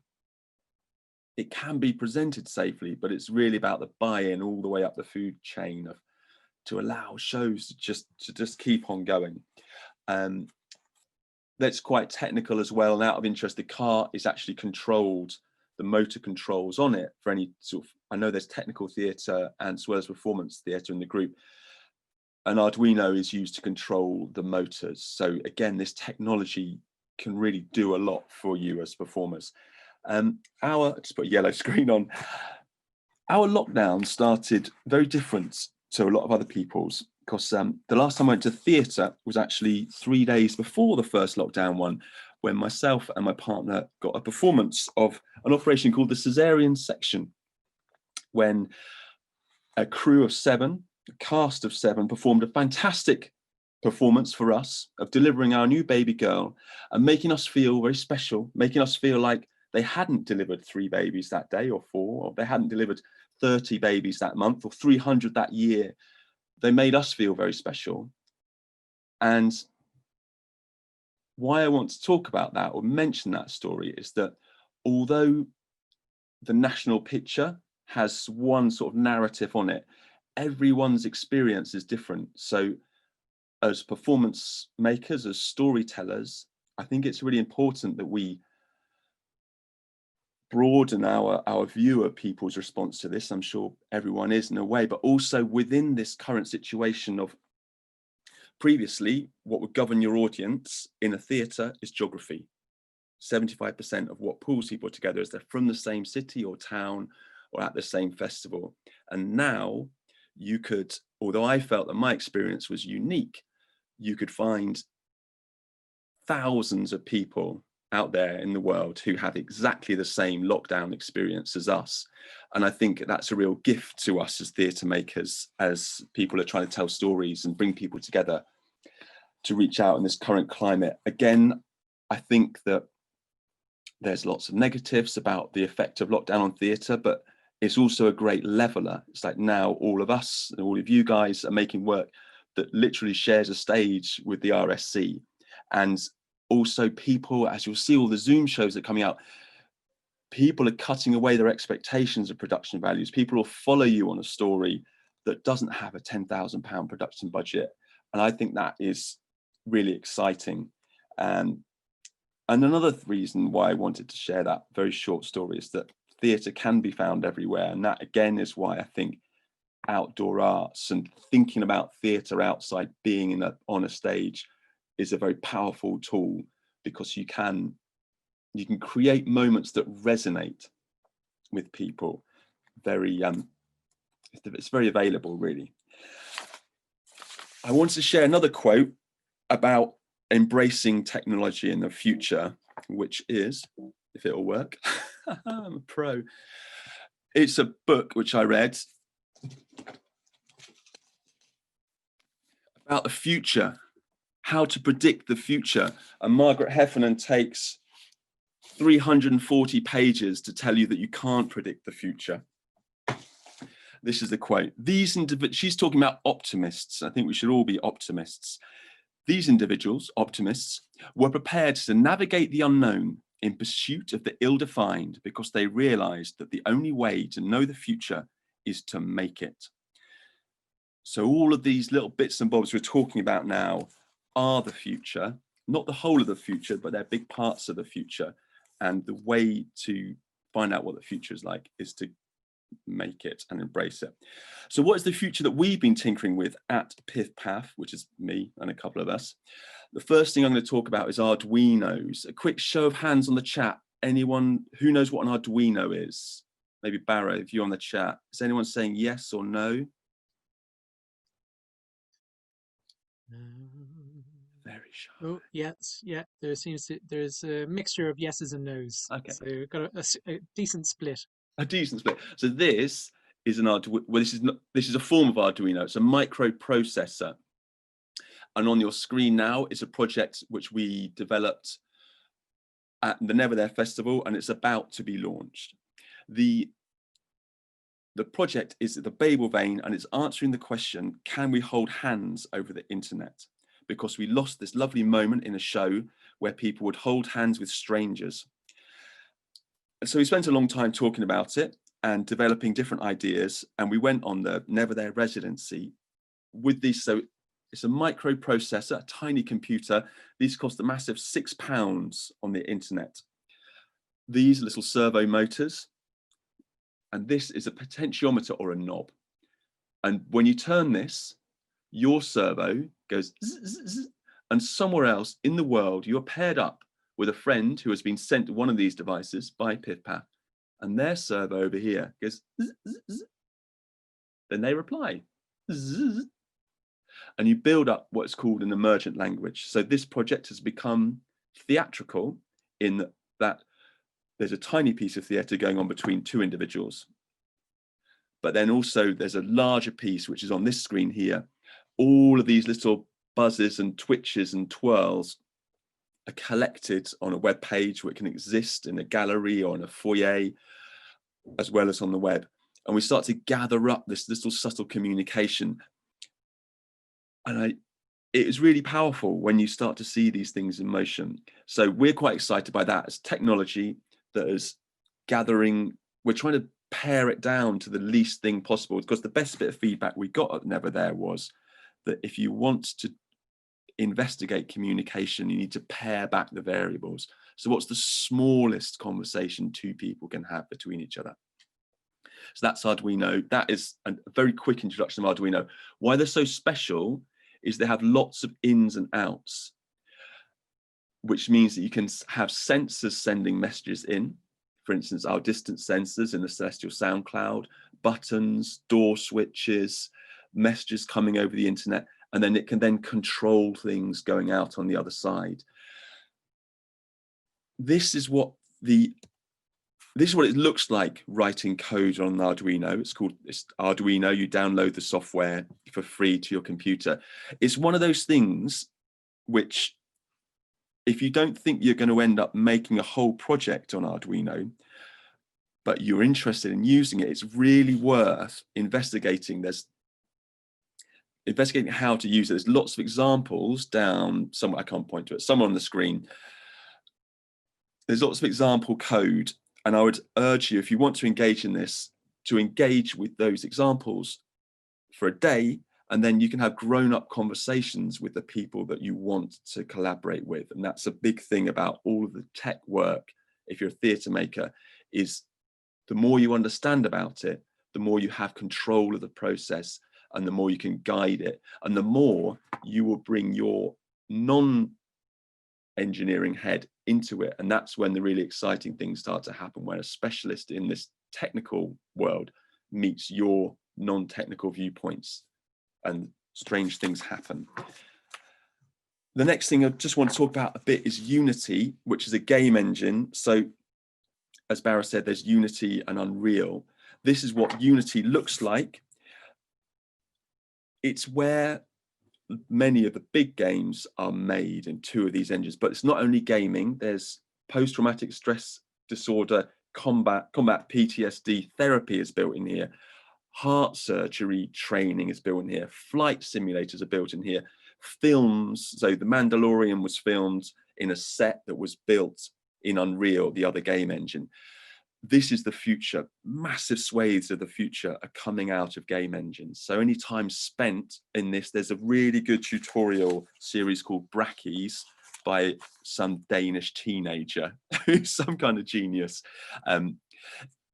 it can be presented safely, but it's really about the buy-in all the way up the food chain to allow shows to just keep on going. that's quite technical as well. And out of interest, the car is actually controlled, the motor controls on it for any sort of, I know there's technical theatre and as well as performance theatre in the group. An Arduino is used to control the motors. So again, this technology can really do a lot for you as performers. Just put a yellow screen on. Our lockdown started very different to a lot of other people's, because the last time I went to theatre was actually 3 days before the first lockdown one, when myself and my partner got a performance of an operation called the caesarean section, when a crew of 7, a cast of 7, performed a fantastic performance for us of delivering our new baby girl and making us feel very special, making us feel like they hadn't delivered 3 babies that day or 4, or they hadn't delivered 30 babies that month or 300 that year. They made us feel very special. And why I want to talk about that or mention that story is that although the national picture has one sort of narrative on it, everyone's experience is different. So as performance makers, as storytellers, I think it's really important that we broaden our view of people's response to this. I'm sure everyone is in a way, but also within this current situation of previously, what would govern your audience in a theatre is geography. 75% of what pulls people together is they're from the same city or town or at the same festival. And now you could, although I felt that my experience was unique, you could find thousands of people out there in the world who have exactly the same lockdown experience as us. And I think that's a real gift to us as theatre makers, as people are trying to tell stories and bring people together to reach out in this current climate. Again, I think that there's lots of negatives about the effect of lockdown on theatre, but it's also a great leveler. It's like now all of us and all of you guys are making work that literally shares a stage with the RSC. And also people, as you'll see all the Zoom shows that are coming out, people are cutting away their expectations of production values. People will follow you on a story that doesn't have a £10,000 production budget. And I think that is really exciting. And another reason why I wanted to share that very short story is that theatre can be found everywhere. And that again is why I think outdoor arts and thinking about theatre outside being on a stage is a very powerful tool, because you can create moments that resonate with people. It's very available, really. I wanted to share another quote about embracing technology in the future, which is, if it'll work, I'm a pro. It's a book which I read about the future, how to predict the future. And Margaret Heffernan takes 340 pages to tell you that you can't predict the future. This is the quote. She's talking about optimists. I think we should all be optimists. These individuals, optimists, were prepared to navigate the unknown in pursuit of the ill-defined, because they realized that the only way to know the future is to make it. So all of these little bits and bobs we're talking about now are the future, not the whole of the future, but they're big parts of the future. And the way to find out what the future is like is to make it and embrace it. So what is the future that we've been tinkering with at Piff Paff, which is me and a couple of us? The first thing I'm going to talk about is Arduinos. A quick show of hands on the chat. Anyone who knows what an Arduino is? Maybe Barra, if you're on the chat. Is anyone saying yes or no? Very shy. Oh, yes, yeah. There's a mixture of yeses and nos. Okay. So we've got a decent split. A decent split. So this is an Arduino. Well, this is a form of Arduino. It's a microprocessor. And on your screen now is a project which we developed at the Neverthere festival, and it's about to be launched. The project is the Babel vein, and it's answering the question, can we hold hands over the internet? Because we lost this lovely moment in a show where people would hold hands with strangers. So we spent a long time talking about it and developing different ideas, and we went on the Neverthere residency with these. So It's a microprocessor, a tiny computer. These cost a massive £6 on the internet. These little servo motors, and this is a potentiometer or a knob. And when you turn this, your servo goes zzz, zzz, zzz, and somewhere else in the world, you're paired up with a friend who has been sent one of these devices by PiffPaff, and their servo over here goes zzz, zzz, zzz. Then they reply, zzz, and you build up what's called an emergent language. So this project has become theatrical in that there's a tiny piece of theatre going on between two individuals. But then also there's a larger piece, which is on this screen here. All of these little buzzes and twitches and twirls are collected on a web page where it can exist in a gallery or in a foyer, as well as on the web. And we start to gather up this little subtle communication. And it is really powerful when you start to see these things in motion. So we're quite excited by that as technology that is gathering. We're trying to pare it down to the least thing possible, because the best bit of feedback we got at Neverthere was that if you want to investigate communication, you need to pare back the variables. So what's the smallest conversation two people can have between each other? So that's Arduino. That is a very quick introduction of Arduino. Why they're so special is they have lots of ins and outs, which means that you can have sensors sending messages in. For instance, our distance sensors in the Celestial Sound Cloud, buttons, door switches, messages coming over the internet, and then it can then control things going out on the other side. This is what it looks like writing code on Arduino. It's Arduino. You download the software for free to your computer. It's one of those things which, if you don't think you're going to end up making a whole project on Arduino, but you're interested in using it, it's really worth investigating. There's investigating how to use it. There's lots of examples down somewhere. I can't point to it. Somewhere on the screen. There's lots of example code. And I would urge you, if you want to engage in this, to engage with those examples for a day, and then you can have grown-up conversations with the people that you want to collaborate with. And that's a big thing about all of the tech work, if you're a theatre maker, is the more you understand about it, the more you have control of the process, and the more you can guide it, and the more you will bring your non-engineering head into it. And that's when the really exciting things start to happen, where a specialist in this technical world meets your non-technical viewpoints, and strange things happen. The next thing I just want to talk about a bit is Unity, which is a game engine. So as Barra said, there's Unity and Unreal. This is what Unity looks like. It's where many of the big games are made in two of these engines, but it's not only gaming. There's post-traumatic stress disorder, combat PTSD therapy is built in here. Heart surgery training is built in here. Flight simulators are built in here. Films, so The Mandalorian was filmed in a set that was built in Unreal, the other game engine. This is the future. Massive swathes of the future are coming out of game engines. So any time spent in this, there's a really good tutorial series called Brackies by some Danish teenager who's some kind of genius.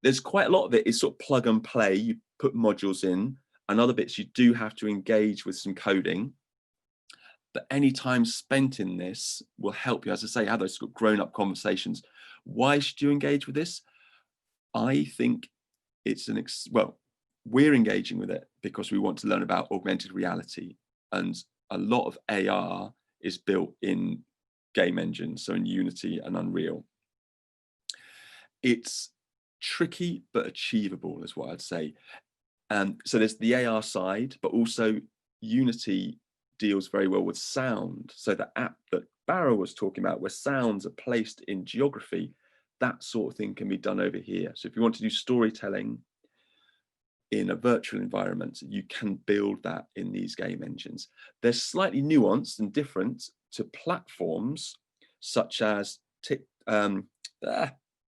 There's quite a lot of it is sort of plug and play. You put modules in, and other bits you do have to engage with some coding. But any time spent in this will help you, as I say, have those grown-up conversations. Why should you engage with this? I think it's we're engaging with it because we want to learn about augmented reality, and a lot of AR is built in game engines, so in Unity and Unreal. It's tricky but achievable is what I'd say. So there's the AR side, but also Unity deals very well with sound. So the app that Barra was talking about, where sounds are placed in geography, that sort of thing can be done over here. So if you want to do storytelling in a virtual environment, you can build that in these game engines. They're slightly nuanced and different to platforms such as where's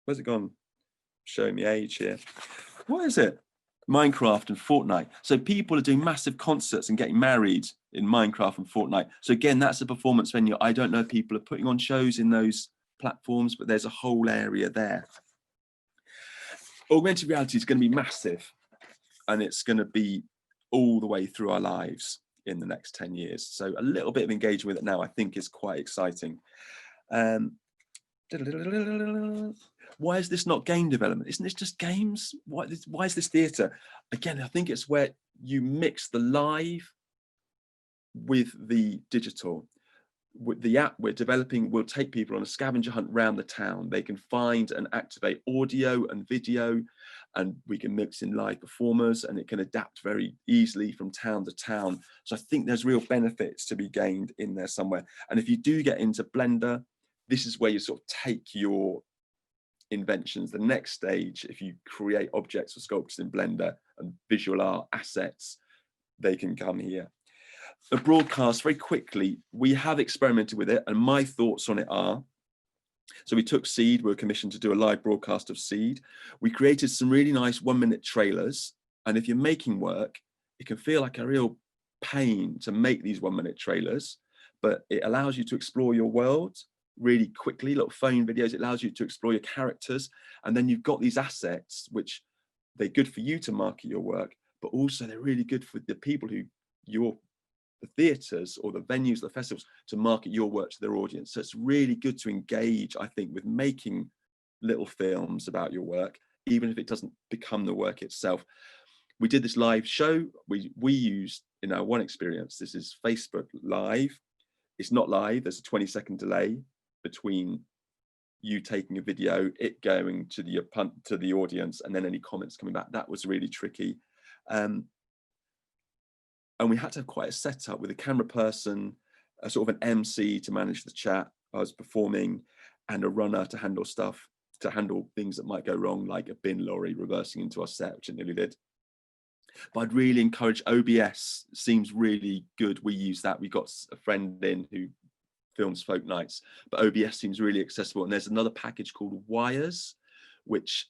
it gone? Showing me age here. What is it? Minecraft and Fortnite. So people are doing massive concerts and getting married in Minecraft and Fortnite. So again, that's a performance venue. I don't know if people are putting on shows in those platforms, but there's a whole area there. Augmented reality is going to be massive, and it's going to be all the way through our lives in the next 10 years. So a little bit of engagement with it now, I think, is quite exciting. Why is this not game development? Isn't this just games? Why is this theatre? Again, I think it's where you mix the live with the digital. With the app we're developing will take people on a scavenger hunt around the town. They can find and activate audio and video, and we can mix in live performers, and it can adapt very easily from town to town. So I think there's real benefits to be gained in there somewhere. And if you do get into Blender, this is where you sort of take your inventions. The next stage, if you create objects or sculptures in Blender and visual art assets, they can come here. The broadcast, very quickly, we have experimented with it, and my thoughts on it are, so we took Seed, we were commissioned to do a live broadcast of Seed. We created some really nice 1-minute trailers, and if you're making work, it can feel like a real pain to make these 1-minute trailers, but it allows you to explore your world really quickly, little phone videos. It allows you to explore your characters, and then you've got these assets which they're good for you to market your work, but also they're really good for the people who the theatres or the venues, the festivals, to market your work to their audience. So it's really good to engage, I think, with making little films about your work, even if it doesn't become the work itself. We did this live show. We used, in our one experience, this is Facebook Live. It's not live. There's a 20-second delay between you taking a video, it going to the audience, and then any comments coming back. That was really tricky. And we had to have quite a setup with a camera person, a sort of an MC to manage the chat. I was performing, and a runner to handle stuff, to handle things that might go wrong, like a bin lorry reversing into our set, which it nearly did. But I'd really encourage OBS. Seems really good. We use that. We got a friend in who films folk nights, but OBS seems really accessible. And there's another package called Wires, which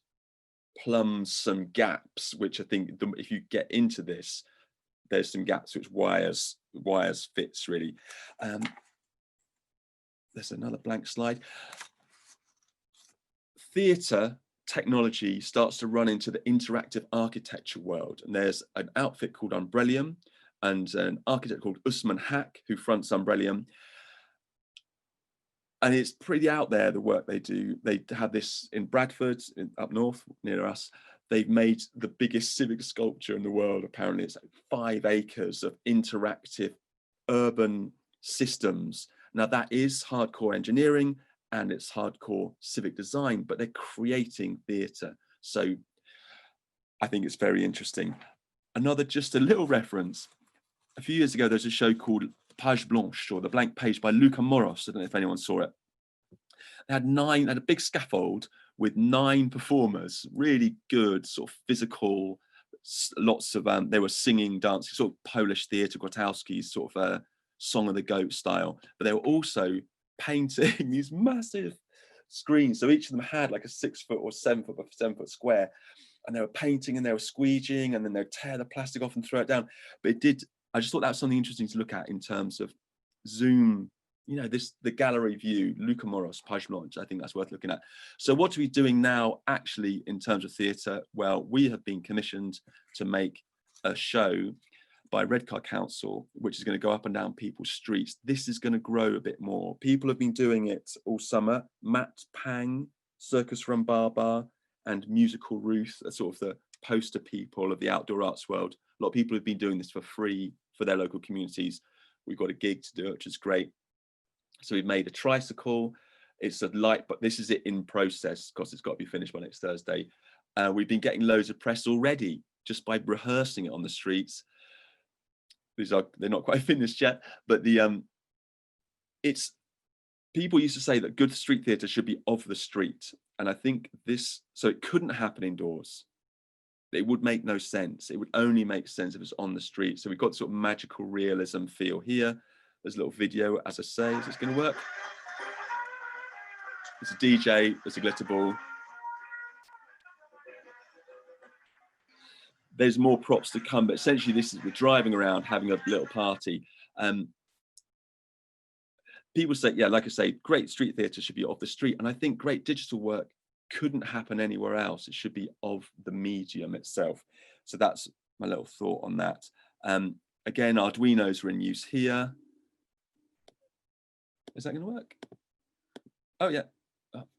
plumbs some gaps, which I think if you get into this, there's some gaps which Wires fits really. There's another blank slide. Theatre technology starts to run into the interactive architecture world, and there's an outfit called Umbrellium and an architect called Usman Haq who fronts Umbrellium, and it's pretty out there, the work they do. They have this in Bradford, up north near us. They've made the biggest civic sculpture in the world. Apparently it's like 5 acres of interactive urban systems. Now that is hardcore engineering and it's hardcore civic design, but they're creating theatre. So I think it's very interesting. Just a little reference. A few years ago, there's a show called Page Blanche, or The Blank Page, by Luca Moros. I don't know if anyone saw it. They had a big scaffold with 9 performers, really good, sort of physical, lots of, they were singing, dancing, sort of Polish theatre, Grotowski's sort of a Song of the Goat style, but they were also painting these massive screens. So each of them had like a 6-foot or 7-foot by 7-foot square, and they were painting and they were squeegeeing, and then they'd tear the plastic off and throw it down. But I just thought that was something interesting to look at in terms of Zoom, the gallery view, Luca Moros, Page Blanche. I think that's worth looking at. So what are we doing now actually in terms of theatre? Well, we have been commissioned to make a show by Redcar Council, which is going to go up and down people's streets. This is going to grow a bit more. People have been doing it all summer. Matt Pang, Circus Rhumbaba, and Musical Ruth are sort of the poster people of the outdoor arts world. A lot of people have been doing this for free for their local communities. We've got a gig to do it, which is great. So we've made a tricycle. It's a light, but this is it in process because it's got to be finished by next Thursday. We've been getting loads of press already just by rehearsing it on the streets. They're not quite finished yet, but people used to say that good street theatre should be of the street. And I think so it couldn't happen indoors. It would make no sense. It would only make sense if it's on the street. So we've got sort of magical realism feel here. There's a little video, as I say. Is this going to work? It's a DJ, there's a glitter ball. there's more props to come, but essentially this is, we're driving around having a little party. People say, yeah, like I say, great street theatre should be off the street, and I think great digital work couldn't happen anywhere else. It should be of the medium itself. So that's my little thought on that. Again, Arduinos are in use here. Is that going to work? Oh yeah,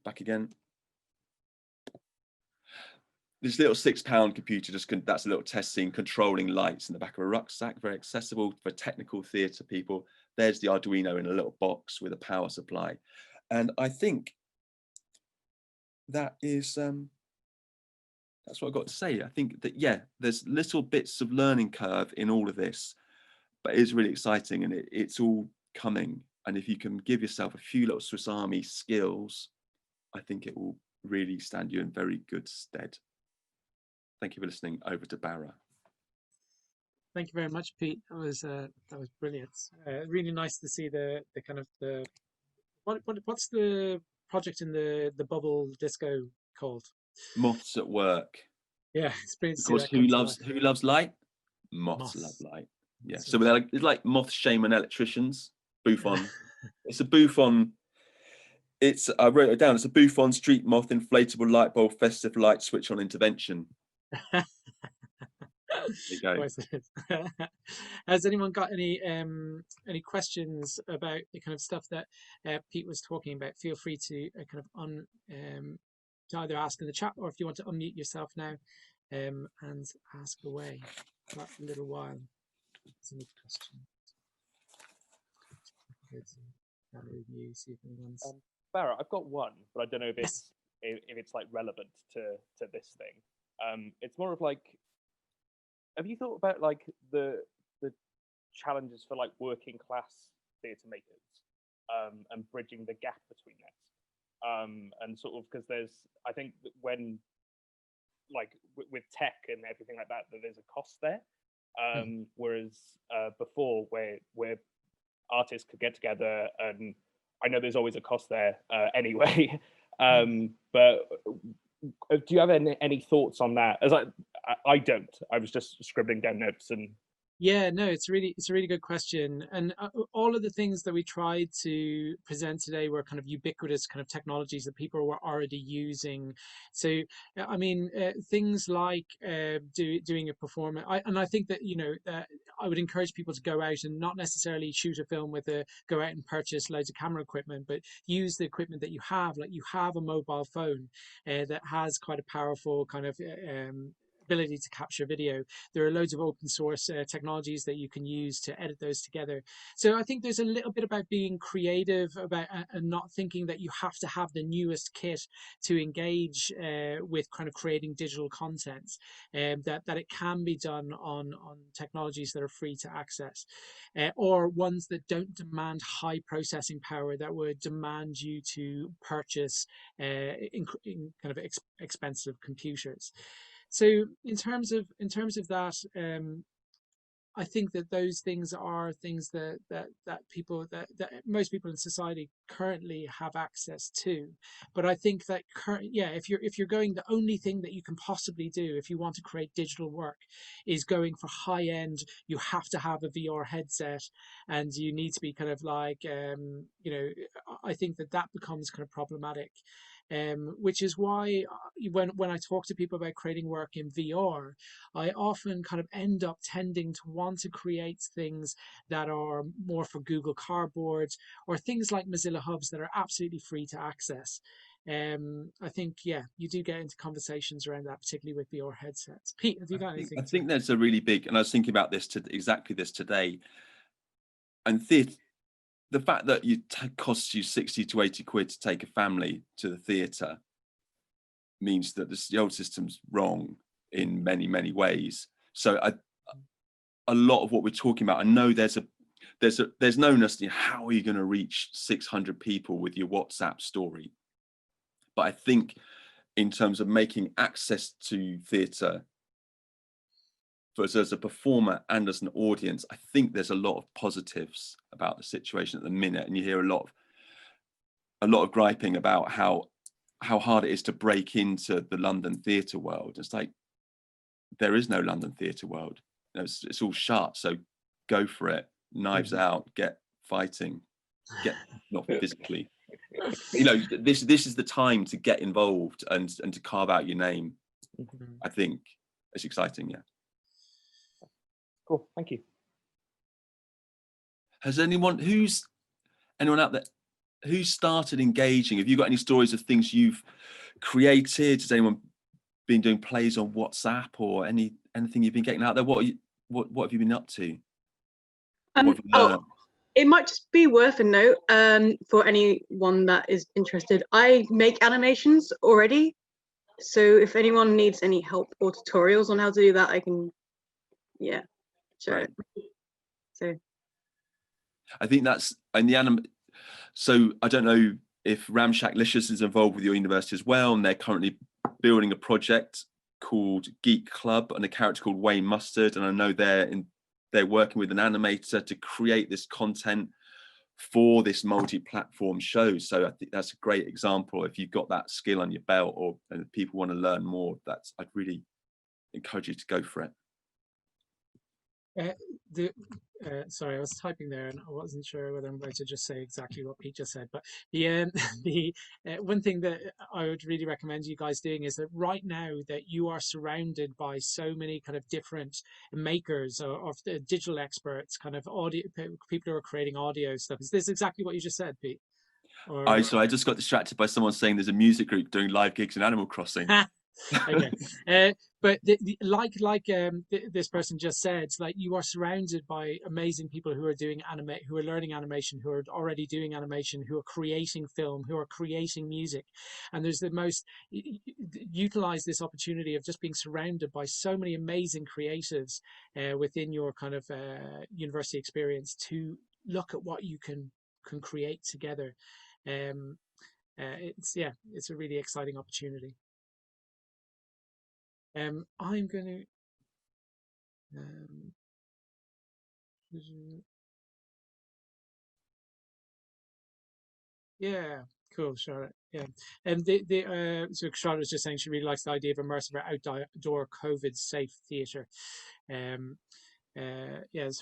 back again. This little £6 computer, that's a little test scene controlling lights in the back of a rucksack, very accessible for technical theatre people. There's the Arduino in a little box with a power supply. And I think that is, that's what I've got to say. I think that, yeah, there's little bits of learning curve in all of this, but it's really exciting, and it's all coming. And if you can give yourself a few little Swiss Army skills, I think it will really stand you in very good stead. Thank you for listening. Over to Barra. Thank you very much, Pete. That was brilliant. Really nice to see the kind of the what's the project in the bubble disco called? Moths at work. Yeah, it's brilliant. Of course, who loves light? Moths love light. Yeah. So it's like moths shame and electricians. Buffon. It's a Buffon. I wrote it down. It's a Buffon street moth inflatable light bulb festive light switch on intervention. There you go. Has anyone got any questions about the kind of stuff that Pete was talking about? Feel free to kind of to either ask in the chat, or if you want to unmute yourself now and ask away for a little while. Any questions? Barra, I've got one, but I don't know if it's like relevant to this thing. It's more of like, have you thought about like the challenges for like working class theatre makers and bridging the gap between that? And sort of, because I think that when like with tech and everything like that there's a cost there, whereas before where artists could get together, and I know there's always a cost there anyway, but do you have any thoughts on that? As I don't. I was just scribbling down notes and. Yeah, no, it's a really good question, and all of the things that we tried to present today were kind of ubiquitous kind of technologies that people were already using. So, I mean, things like doing a performance, and I think that I would encourage people to go out and not necessarily shoot a film go out and purchase loads of camera equipment, but use the equipment that you have. Like, you have a mobile phone that has quite a powerful kind of ability to capture video. There are loads of open source technologies that you can use to edit those together. So I think there's a little bit about being creative about and not thinking that you have to have the newest kit to engage with kind of creating digital content, that it can be done on technologies that are free to access, or ones that don't demand high processing power that would demand you to purchase in kind of expensive computers. So in terms of that, I think that those things are things that most people in society currently have access to. But I think that if you're going, the only thing that you can possibly do if you want to create digital work is going for high end. You have to have a VR headset, and you need to be kind of like I think that becomes kind of problematic. Which is why when I talk to people about creating work in VR, I often kind of end up tending to want to create things that are more for Google Cardboard, or things like Mozilla Hubs that are absolutely free to access. I think, you do get into conversations around that, particularly with VR headsets. Pete, have you got anything? I think there's a really big, and I was thinking about this exactly this today, and the fact that costs you 60 to 80 quid to take a family to the theatre means that the old system's wrong in many, many ways. So a lot of what we're talking about, I know there's no necessity, how are you going to reach 600 people with your WhatsApp story? But I think in terms of making access to theatre as a performer and as an audience, I think there's a lot of positives about the situation at the minute, and you hear a lot of griping about how hard it is to break into the London theatre world. It's like, there is no London theatre world. You know, it's all shut. So go for it. Knives out. Get fighting. Get not physically. You know, this is the time to get involved and to carve out your name. I think it's exciting. Yeah. Cool. Thank you. Has anyone out there who's started engaging? Have you got any stories of things you've created? Has anyone been doing plays on WhatsApp or anything you've been getting out there? What have you been up to? It might just be worth a note for anyone that is interested. I make animations already, so if anyone needs any help or tutorials on how to do that, I can, share it. So I think that's so I don't know if Ramshack Licious is involved with your university as well, and they're currently building a project called Geek Club and a character called Wayne Mustard, and I know they're working with an animator to create this content for this multi-platform show. So I think that's a great example. If you've got that skill on your belt, or and people want to learn more, I'd really encourage you to go for it. Sorry, I was typing there and I wasn't sure whether I'm going to just say exactly what Pete just said. But the one thing that I would really recommend you guys doing is that right now that you are surrounded by so many kind of different makers of the digital experts, kind of audio people who are creating audio stuff. Is this exactly what you just said, Pete? I just got distracted by someone saying there's a music group doing live gigs in Animal Crossing. Okay, but this person just said, like, you are surrounded by amazing people who are doing who are learning animation, who are already doing animation, who are creating film, who are creating music, and there's the most utilize this opportunity of just being surrounded by so many amazing creatives within your kind of university experience to look at what you can create together. It's a really exciting opportunity. I'm going to cool, Charlotte. And so Charlotte was just saying she really likes the idea of immersive or outdoor COVID safe theatre. Some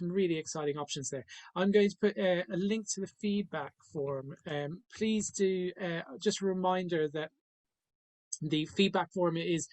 really exciting options there. I'm going to put a link to the feedback form. Please do just a reminder that the feedback form is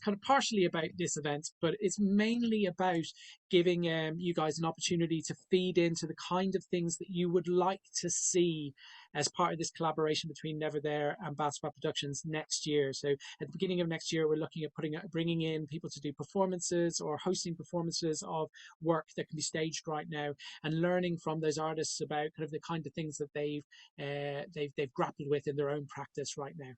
kind of partially about this event, but it's mainly about giving you guys an opportunity to feed into the kind of things that you would like to see as part of this collaboration between Neverthere and Barra Productions next year. So at the beginning of next year, we're looking at bringing in people to do performances or hosting performances of work that can be staged right now, and learning from those artists about kind of the kind of things that they've grappled with in their own practice right now,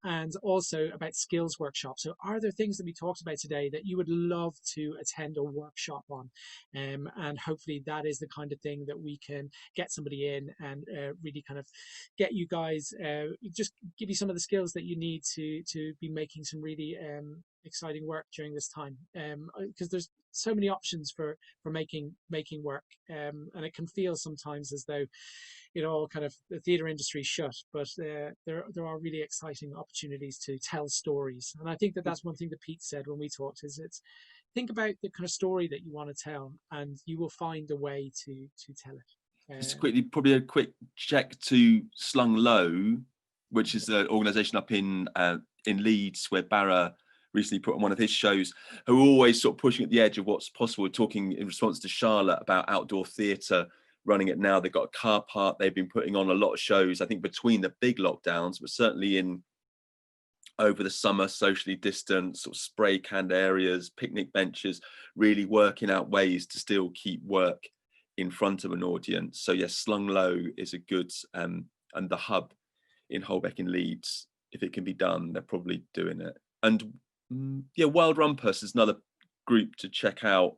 and also about skills workshops. So are there things that we talked about today that you would love to attend a workshop on? And hopefully that is the kind of thing that we can get somebody in and really kind of get you guys, just give you some of the skills that you need to be making some really exciting work during this time, because there's so many options for making work, and it can feel sometimes as though kind of the theatre industry shut, but there are really exciting opportunities to tell stories. And I think that's one thing that Pete said when we talked, is think about the kind of story that you want to tell, and you will find a way to tell it. Just quickly, probably a quick check to Slung Low, which is an organisation up in Leeds where Barra recently put on one of his shows, who are always sort of pushing at the edge of what's possible. Talking in response to Charlotte about outdoor theatre, running it now. They've got a car park. They've been putting on a lot of shows, I think, between the big lockdowns, but certainly over the summer, socially distanced, sort of spray canned areas, picnic benches, really working out ways to still keep work in front of an audience. So yes, Slung Low is a good, and the Hub in Holbeck in Leeds, if it can be done, they're probably doing it. And Wild Rumpus is another group to check out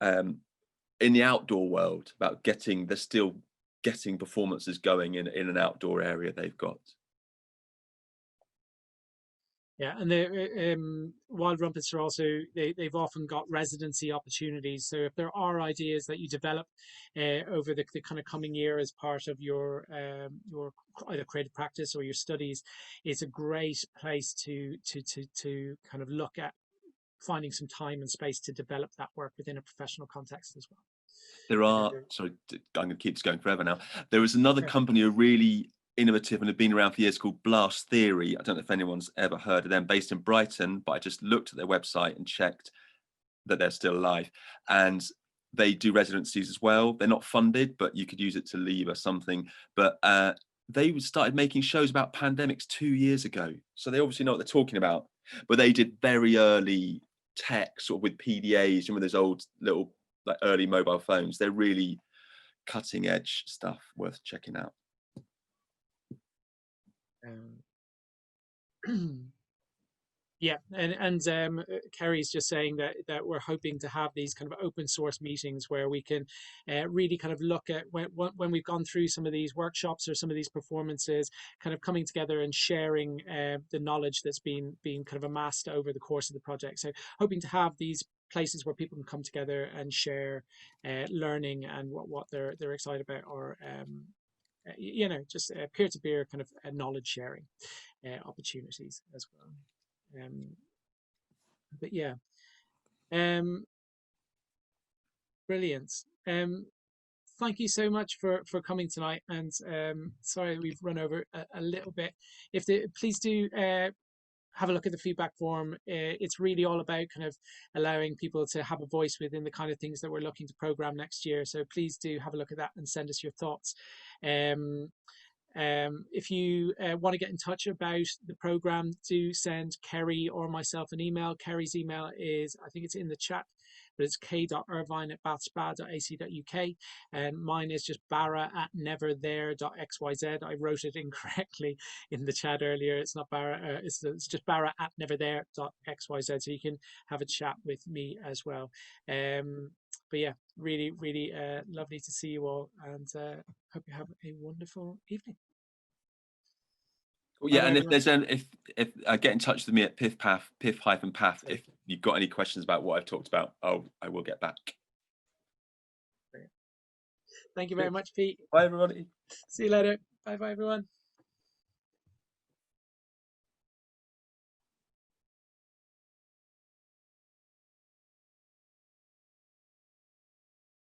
in the outdoor world, about they're still getting performances going in an outdoor area they've got. Yeah, and the Wild Rumpus are also, they've often got residency opportunities. So if there are ideas that you develop over the kind of coming year as part of your either creative practice or your studies, it's a great place to kind of look at finding some time and space to develop that work within a professional context as well. There are, sorry, I'm going to keep this going forever now. There was another company, a really innovative and have been around for years, called Blast Theory. I don't know if anyone's ever heard of them, based in Brighton, but I just looked at their website and checked that they're still alive. And they do residencies as well. They're not funded, but you could use it to leave or something. But they started making shows about pandemics 2 years ago. So they obviously know what they're talking about. But they did very early tech, sort of with PDAs, and with those old little like early mobile phones. They're really cutting edge stuff, worth checking out. Yeah, and Kerry's just saying that we're hoping to have these kind of open source meetings where we can really kind of look at when we've gone through some of these workshops or some of these performances, kind of coming together and sharing the knowledge that's been kind of amassed over the course of the project. So hoping to have these places where people can come together and share learning and what they're excited about, or you know, just peer-to-peer kind of knowledge sharing opportunities as well. But yeah, brilliant. Thank you so much for coming tonight, and sorry we've run over a little bit. Please do have a look at the feedback form. It's really all about kind of allowing people to have a voice within the kind of things that we're looking to program next year. So please do have a look at that and send us your thoughts. If you want to get in touch about the program, do send Kerry or myself an email. Kerry's email is, I think it's in the chat, but it's k.irvine@bathspa.ac.uk, and mine is just barra@neverthere.xyz. I wrote it incorrectly in the chat earlier. It's not Barra, it's just barra@neverthere.xyz, so you can have a chat with me as well. But yeah, really, really lovely to see you all, and hope you have a wonderful evening. Well, yeah, Bye-bye, and if everyone. there's if get in touch with me at piff-path if you've got any questions about what I've talked about, I will get back. Thank you very much, Pete. Bye, everybody. See you later. Bye bye, everyone.